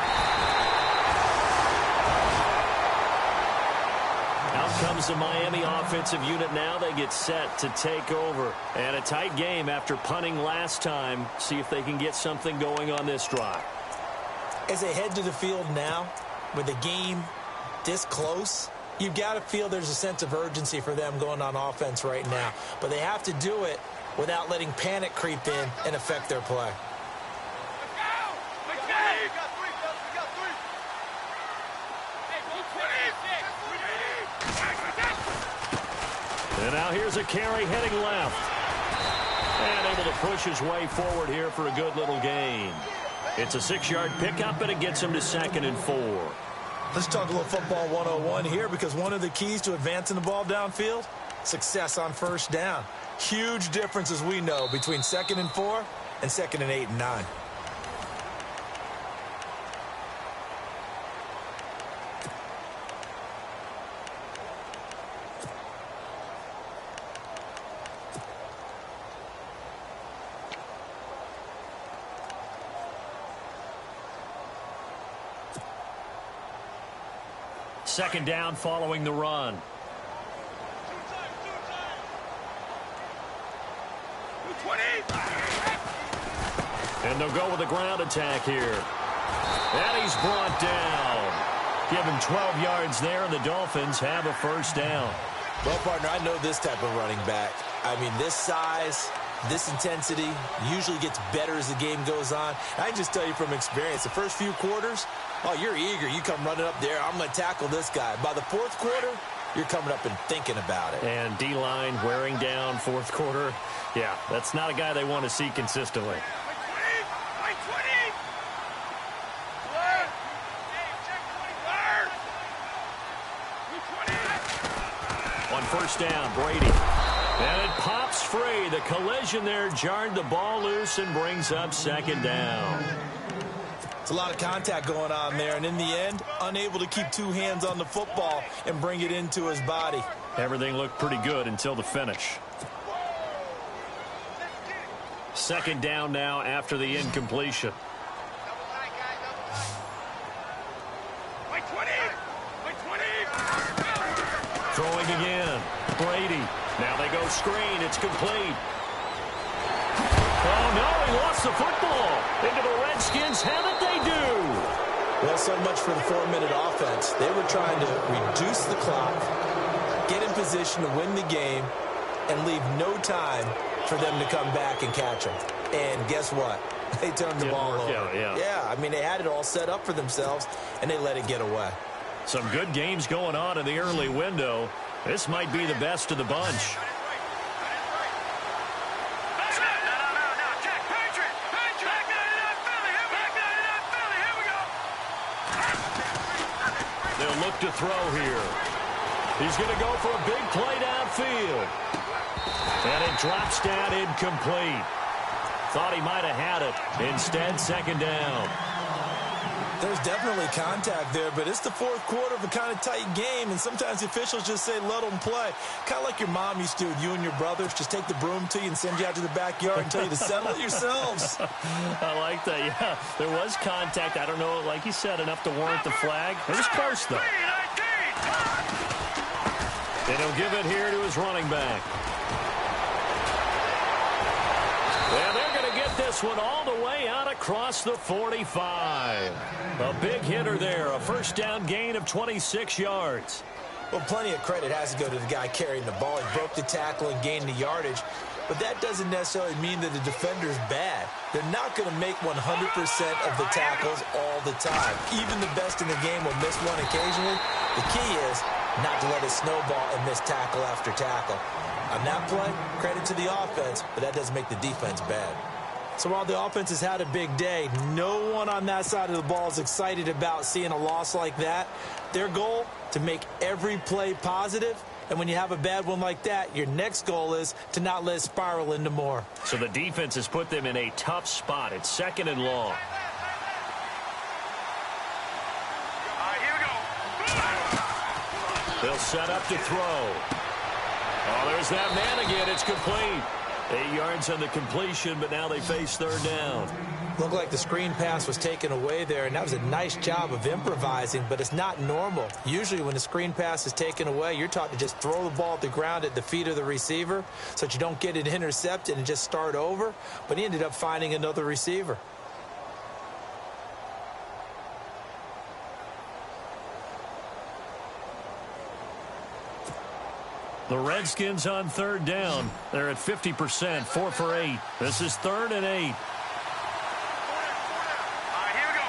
Comes the Miami offensive unit now. They get set to take over. And a tight game after punting last time. See if they can get something going on this drive. As they head to the field now, with the game this close, you've got to feel there's a sense of urgency for them going on offense right now. But they have to do it without letting panic creep in and affect their play. And now here's a carry heading left. And able to push his way forward here for a good little gain. It's a 6-yard pickup, and it gets him to 2nd and 4. Let's talk a little football 101 here, because one of the keys to advancing the ball downfield, success on first down. Huge difference, as we know, between 2nd and 4 and 2nd and 8 and 9. second down following the run. And they'll go with a ground attack here. And he's brought down. Give him 12 yards there, and the Dolphins have a first down. Well, partner, I know this type of running back. I mean, this size, this intensity usually gets better as the game goes on. I can just tell you from experience, the first few quarters, oh, you're eager. You come running up there, I'm going to tackle this guy. By the fourth quarter, you're coming up and thinking about it. And D-line wearing down fourth quarter. Yeah, that's not a guy they want to see consistently. On first down, Brady. And it pops free. The collision there jarred the ball loose and brings up second down. It's a lot of contact going on there, and in the end, unable to keep two hands on the football and bring it into his body. Everything looked pretty good until the finish. Second down now after the incompletion. Throwing again. Brady. Now they go screen. It's complete. Oh, no, he lost the football. Into the Redskins. Haven't they do? Well, so much for the 4-minute offense. They were trying to reduce the clock, get in position to win the game, and leave no time for them to come back and catch them. And guess what? They turned the ball over. Yeah, I mean, they had it all set up for themselves, and they let it get away. Some good games going on in the early window. This might be the best of the bunch. They'll look to throw here. He's going to go for a big play downfield. And it drops down incomplete. Thought he might have had it. Instead, second down. There's definitely contact there, but it's the fourth quarter of a kind of tight game, and sometimes the officials just say, let them play. Kind of like your mom used to with you and your brothers. Just take the broom to you and send you out to the backyard and tell you to settle it yourselves. I like that, yeah. There was contact. I don't know, like you said, enough to warrant the flag. It was close, though. And he'll give it here to his running back. And they're going to get this one all the way out across the 45. A big hitter there, a first down gain of 26 yards. Well, plenty of credit has to go to the guy carrying the ball. He broke the tackle and gained the yardage. But that doesn't necessarily mean that the defender's bad. They're not going to make 100% of the tackles all the time. Even the best in the game will miss one occasionally. The key is not to let it snowball and miss tackle after tackle. On that play, credit to the offense, but that doesn't make the defense bad. So while the offense has had a big day, no one on that side of the ball is excited about seeing a loss like that. Their goal, to make every play positive. And when you have a bad one like that, your next goal is to not let it spiral into more. So the defense has put them in a tough spot. It's second and long. Here we go. They'll set up to throw. Oh, there's that man again. It's complete. 8 yards on the completion, but now they face third down. Looked like the screen pass was taken away there, and that was a nice job of improvising, but it's not normal. Usually when the screen pass is taken away, you're taught to just throw the ball at the ground at the feet of the receiver so that you don't get it intercepted and just start over, but he ended up finding another receiver. The Redskins on third down. They're at 50%, 4 for 8. This is 3rd and 8. Here we go.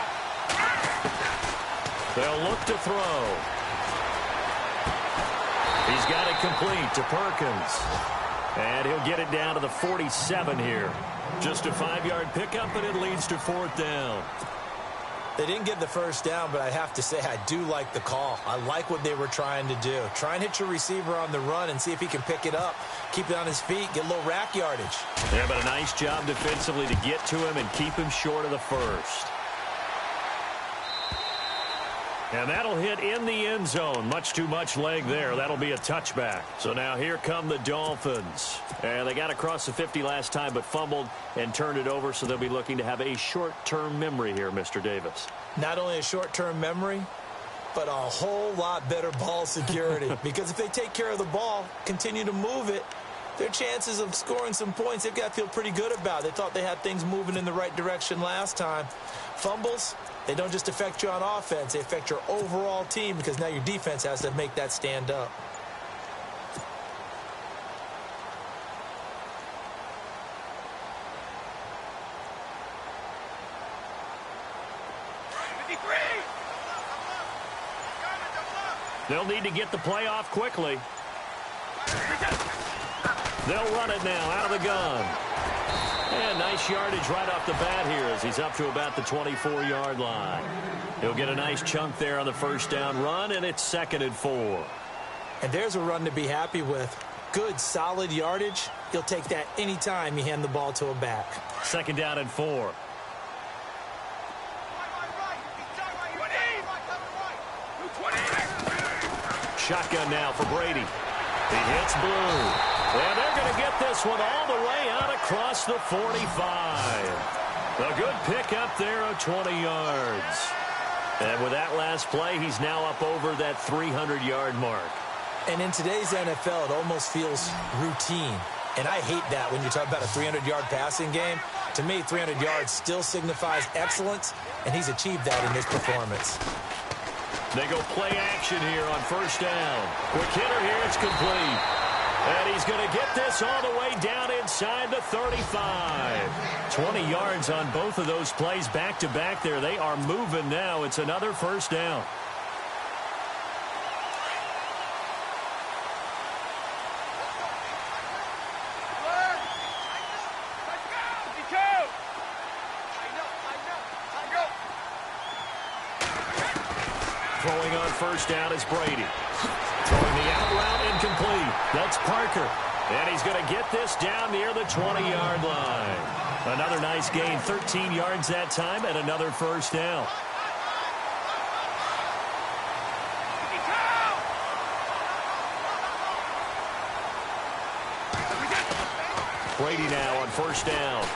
They'll look to throw. He's got it complete to Perkins. And he'll get it down to the 47 here. Just a 5-yard pickup, and it leads to 4th down. They didn't get the first down, but I have to say I do like the call. I like what they were trying to do. Try and hit your receiver on the run and see if he can pick it up. Keep it on his feet, get a little rack yardage. Yeah, but a nice job defensively to get to him and keep him short of the first. And that'll hit in the end zone. Much too much leg there. That'll be a touchback. So now here come the Dolphins. And they got across the 50 last time but fumbled and turned it over, so they'll be looking to have a short-term memory here, Mr. Davis. Not only a short-term memory, but a whole lot better ball security. Because if they take care of the ball, continue to move it, their chances of scoring some points, they've got to feel pretty good about. They thought they had things moving in the right direction last time. Fumbles, they don't just affect you on offense. They affect your overall team because now your defense has to make that stand up. They'll need to get the play off quickly. They'll run it now out of the gun. And nice yardage right off the bat here as he's up to about the 24-yard line. He'll get a nice chunk there on the first down run, and it's 2nd and 4. And there's a run to be happy with. Good, solid yardage. You'll take that anytime you hand the ball to a back. 2nd down and 4. Shotgun now for Brady. He hits Blue. And they're going to get this one all the way out across the 45. A good pickup there of 20 yards. And with that last play, he's now up over that 300-yard mark. And in today's NFL, it almost feels routine. And I hate that when you talk about a 300-yard passing game. To me, 300 yards still signifies excellence, and he's achieved that in this performance. They go play action here on first down. Quick hitter here, it's complete. And he's going to get this all the way down inside the 35. 20 yards on both of those plays back-to-back there. They are moving now. It's another first down. Throwing on first down is Brady. Throwing the out route incomplete. That's Parker. And he's going to get this down near the 20-yard line. Another nice gain, 13 yards that time, and another first down. Brady now on first down.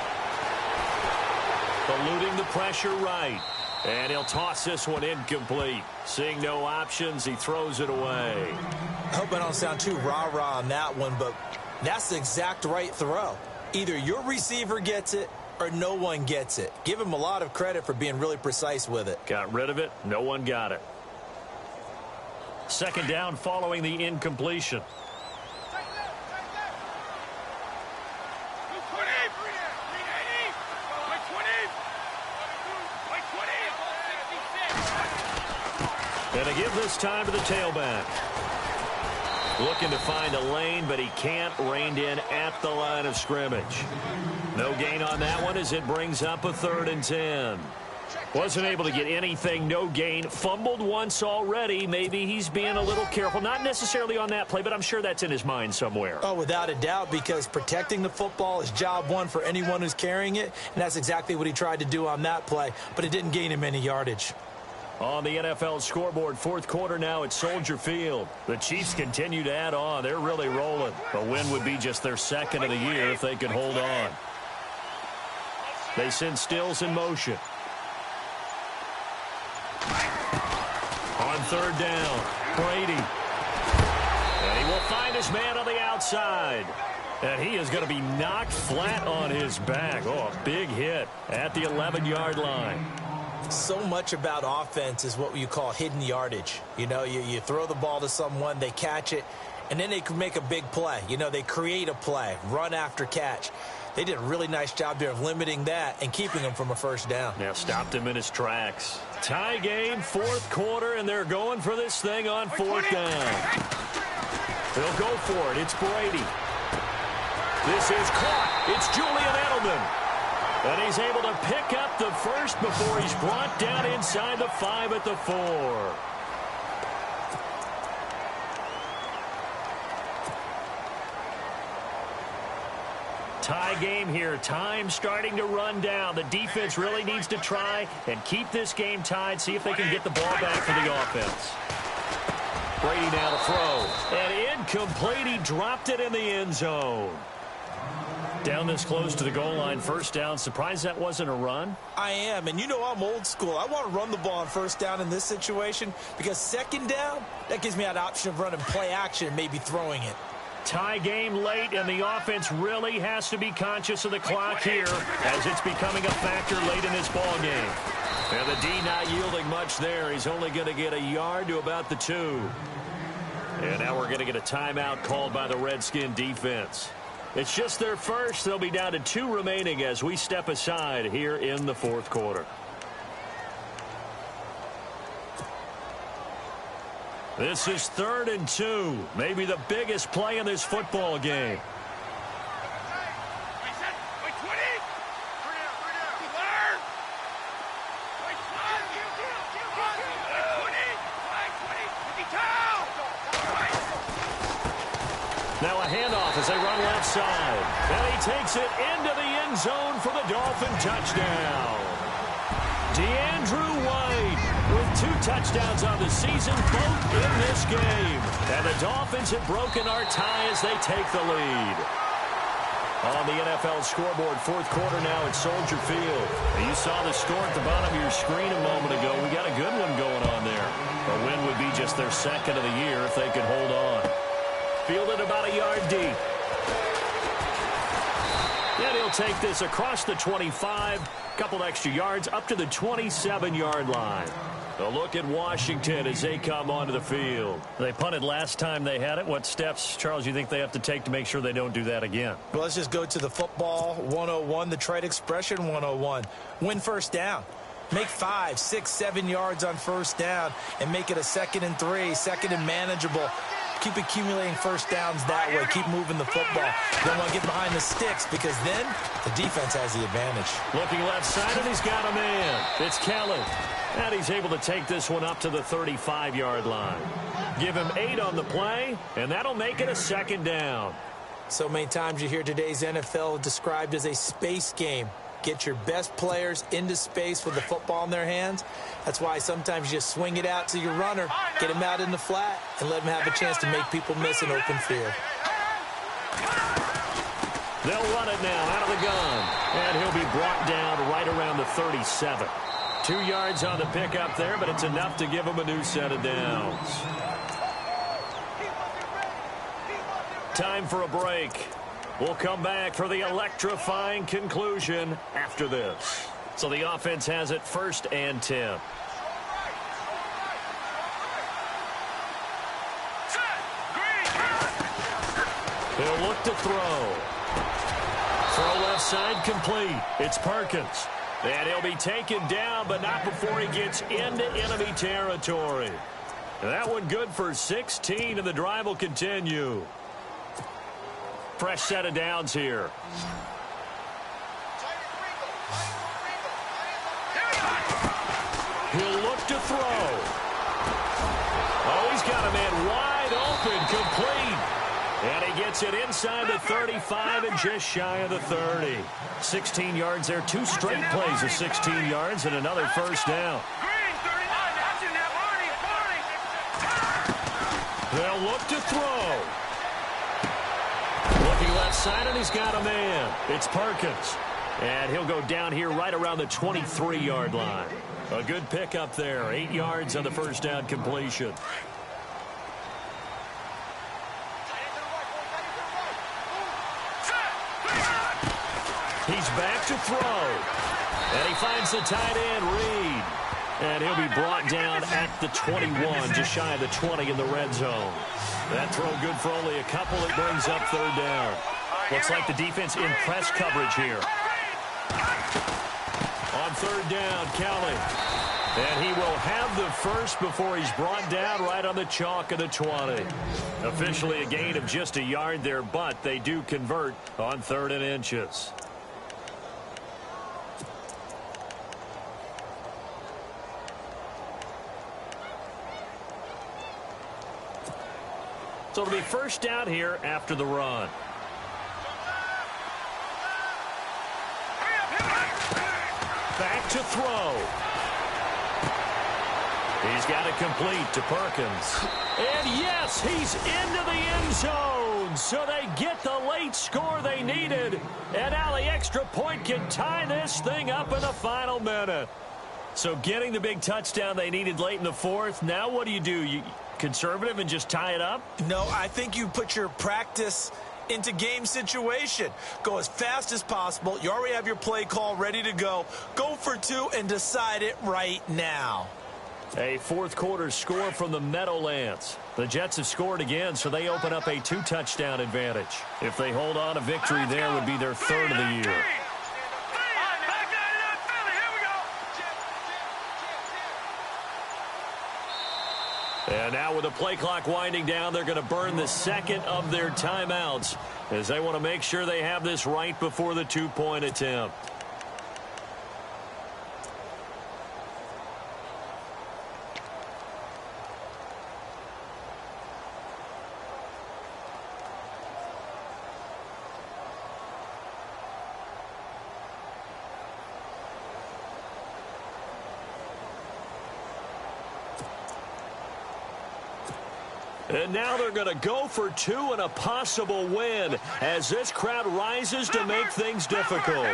Eluding the pressure right. And he'll toss this one incomplete. Seeing no options, he throws it away. I hope I don't sound too rah-rah on that one, but that's the exact right throw. Either your receiver gets it or no one gets it. Give him a lot of credit for being really precise with it. Got rid of it. No one got it. 2nd down following the incompletion. And to give this time to the tailback. Looking to find a lane, but he can't. Reined in at the line of scrimmage. No gain on that one as it brings up a 3rd and 10. Wasn't able to get anything, no gain. Fumbled once already. Maybe he's being a little careful. Not necessarily on that play, but I'm sure that's in his mind somewhere. Oh, without a doubt, because protecting the football is job one for anyone who's carrying it, and that's exactly what he tried to do on that play, but it didn't gain him any yardage. On the NFL scoreboard, 4th quarter now at Soldier Field. The Chiefs continue to add on. They're really rolling. A win would be just their 2nd of the year if they could hold on. They send Stills in motion. On 3rd down, Brady. And he will find his man on the outside. And he is going to be knocked flat on his back. Oh, a big hit at the 11-yard line. So much about offense is what you call hidden yardage. You know, you throw the ball to someone, they catch it, and then they can make a big play. You know, they create a play, run after catch. They did a really nice job there of limiting that and keeping him from a first down. Now stopped him in his tracks. Tie game, 4th quarter, and they're going for this thing on 4th down. They'll go for it. It's Brady. This is caught. It's Julian Edelman. And he's able to pick up the first before he's brought down inside the 5 at the 4. Tie game here. Time starting to run down. The defense really needs to try and keep this game tied. See if they can get the ball back for the offense. Brady now to throw. And incomplete. He dropped it in the end zone. Down this close to the goal line, first down. Surprised that wasn't a run? I am, and you know I'm old school. I want to run the ball on first down in this situation because second down, that gives me that option of running play action and maybe throwing it. Tie game late, and the offense really has to be conscious of the clock here as it's becoming a factor late in this ball game. And the D not yielding much there. He's only going to get a yard to about the 2. And now we're going to get a timeout called by the Redskin defense. It's just their first. They'll be down to 2 remaining as we step aside here in the fourth quarter. This is 3rd and 2. Maybe the biggest play in this football game. Now a handoff as they run left side. And he takes it into the end zone for the Dolphin touchdown. DeAndrew White with 2 touchdowns on the season, both in this game. And the Dolphins have broken our tie as they take the lead. On the NFL scoreboard, fourth quarter now at Soldier Field. And you saw the score at the bottom of your screen a moment ago. We got a good one going on there. A win would be just their 2nd of the year if they could hold on. Fielded about a yard deep. And he'll take this across the 25. Couple extra yards up to the 27-yard line. A look at Washington as they come onto the field. They punted last time they had it. What steps, Charles, you think they have to take to make sure they don't do that again? Well, let's just go to the football 101, the trade expression 101. Win first down. Make 5, 6, 7 yards on first down and make it a 2nd and 3, 2nd and manageable. Keep accumulating first downs that way. Keep moving the football. Don't want to get behind the sticks because then the defense has the advantage. Looking left side, and he's got a man. It's Kelly. And he's able to take this one up to the 35-yard line. Give him 8 on the play, and that'll make it a 2nd down. So many times you hear today's NFL described as a space game. Get your best players into space with the football in their hands. That's why sometimes you just swing it out to your runner, get him out in the flat, and let him have a chance to make people miss an open field. They'll run it now out of the gun. And he'll be brought down right around the 37. 2 yards on the pickup there, but it's enough to give him a new set of downs. Time for a break. We'll come back for the electrifying conclusion after this. So the offense has it 1st and 10. He'll look to throw. Throw left side complete. It's Perkins. And he'll be taken down, but not before he gets into enemy territory. That one good for 16, and the drive will continue. Fresh set of downs here. He'll look to throw. Oh, he's got a man wide open, complete. And he gets it inside the 35 and just shy of the 30. 16 yards there, 2 straight plays of 16 yards and another first down. They'll look to throw. Looking left side, and he's got a man. It's Perkins. And he'll go down here right around the 23-yard line. A good pickup there. 8 yards on the first down completion. He's back to throw. And he finds the tight end, Reed. And he'll be brought down at the 21, just shy of the 20 in the red zone. That throw good for only a couple. It brings up 3rd down. Looks like the defense in press coverage here. On 3rd down, Kelly. And he will have the first before he's brought down right on the chalk of the 20. Officially a gain of just a yard there, but they do convert on 3rd and inches. So it'll be first down here after the run. Back to throw. He's got it complete to Perkins. And yes, he's into the end zone. good, so they get the late score they needed. And now the extra point can tie this thing up in the final minute. So getting the big touchdown they needed late in the fourth, now what do? You conservative and just tie it up? No, I think you put your practice into game situation. Go as fast as possible. You already have your play call ready to go. Go for two and decide it right now. A fourth quarter score from the Meadowlands. The Jets have scored again, so they open up a 2-touchdown advantage. If they hold on, a victory there would be their third of the year. And now with the play clock winding down, they're going to burn the second of their timeouts as they want to make sure they have this right before the 2-point attempt. And now they're going to go for two and a possible win as this crowd rises to make things difficult.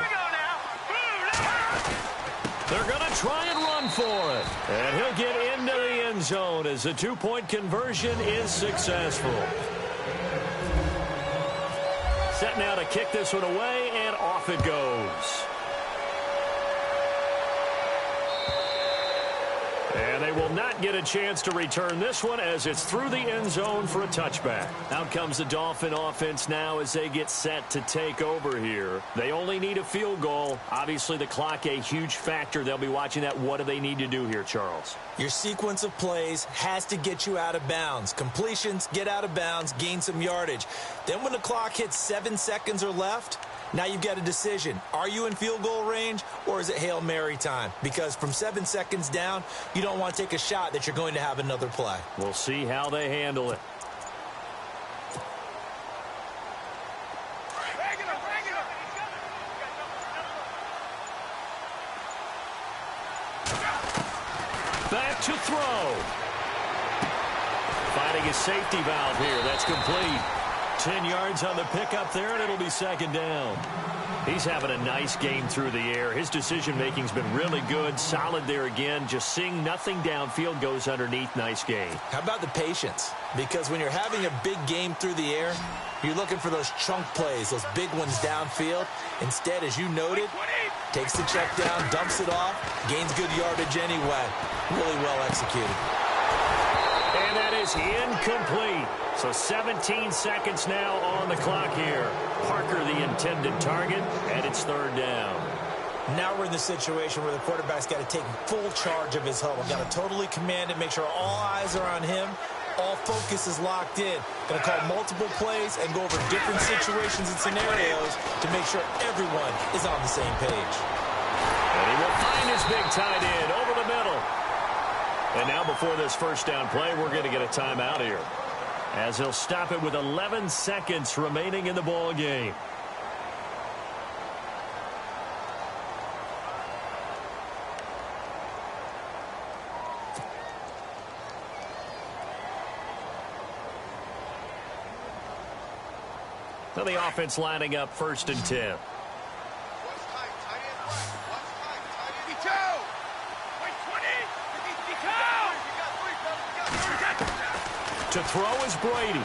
They're going to try and run for it. And he'll get into the end zone as the 2-point conversion is successful. Set now to kick this one away, and off it goes. And they will not get a chance to return this one as it's through the end zone for a touchback. Out comes the Dolphin offense now as they get set to take over here. They only need a field goal. Obviously, the clock a huge factor. They'll be watching that. What do they need to do here, Charles? Your sequence of plays has to get you out of bounds. Completions, get out of bounds, gain some yardage. Then when the clock hits 7 seconds or left, now you've got a decision. Are you in field goal range or is it Hail Mary time? Because from 7 seconds down, you don't want to take a shot that you're going to have another play. We'll see how they handle it. Back to throw. Finding a safety valve here. That's complete. 10 yards on the pickup there, and it'll be second down. He's having a nice game through the air. His decision-making's been really good. Solid there again. Just seeing nothing downfield goes underneath. Nice game. How about the patience? Because when you're having a big game through the air, you're looking for those chunk plays, those big ones downfield. Instead, as you noted, takes the check down, dumps it off, gains good yardage anyway. Really well executed. And that is incomplete. So 17 seconds now on the clock here. Parker the intended target, and it's third down. Now we're in the situation where the quarterback's got to take full charge of his huddle. Got to totally command it, make sure all eyes are on him. All focus is locked in. Going to call multiple plays and go over different situations and scenarios to make sure everyone is on the same page. And he will find his big tight end over the middle. And now before this first down play, we're going to get a timeout here, as he'll stop it with 11 seconds remaining in the ball game. So the offense lining up first and 10. To throw is Brady.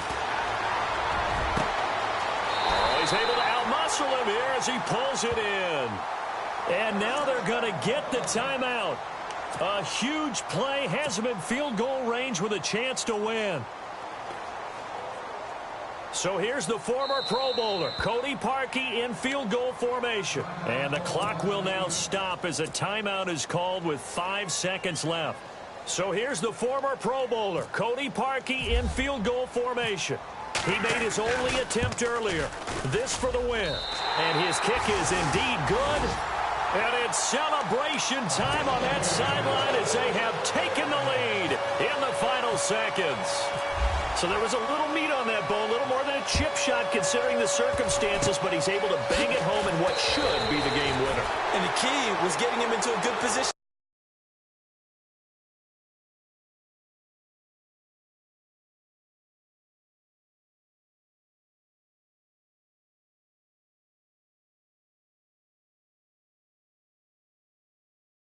Oh, he's able to outmuscle him here as he pulls it in. And now they're going to get the timeout. A huge play, has him in field goal range with a chance to win. So here's the former Pro Bowler, Cody Parkey, in field goal formation. And the clock will now stop as a timeout is called with 5 seconds left. So here's the former Pro Bowler, Cody Parkey, in field goal formation. He made his only attempt earlier. This for the win. And his kick is indeed good. And it's celebration time on that sideline as they have taken the lead in the final seconds. So there was a little meat on that ball, a little more than a chip shot considering the circumstances, but he's able to bang it home in what should be the game winner. And the key was getting him into a good position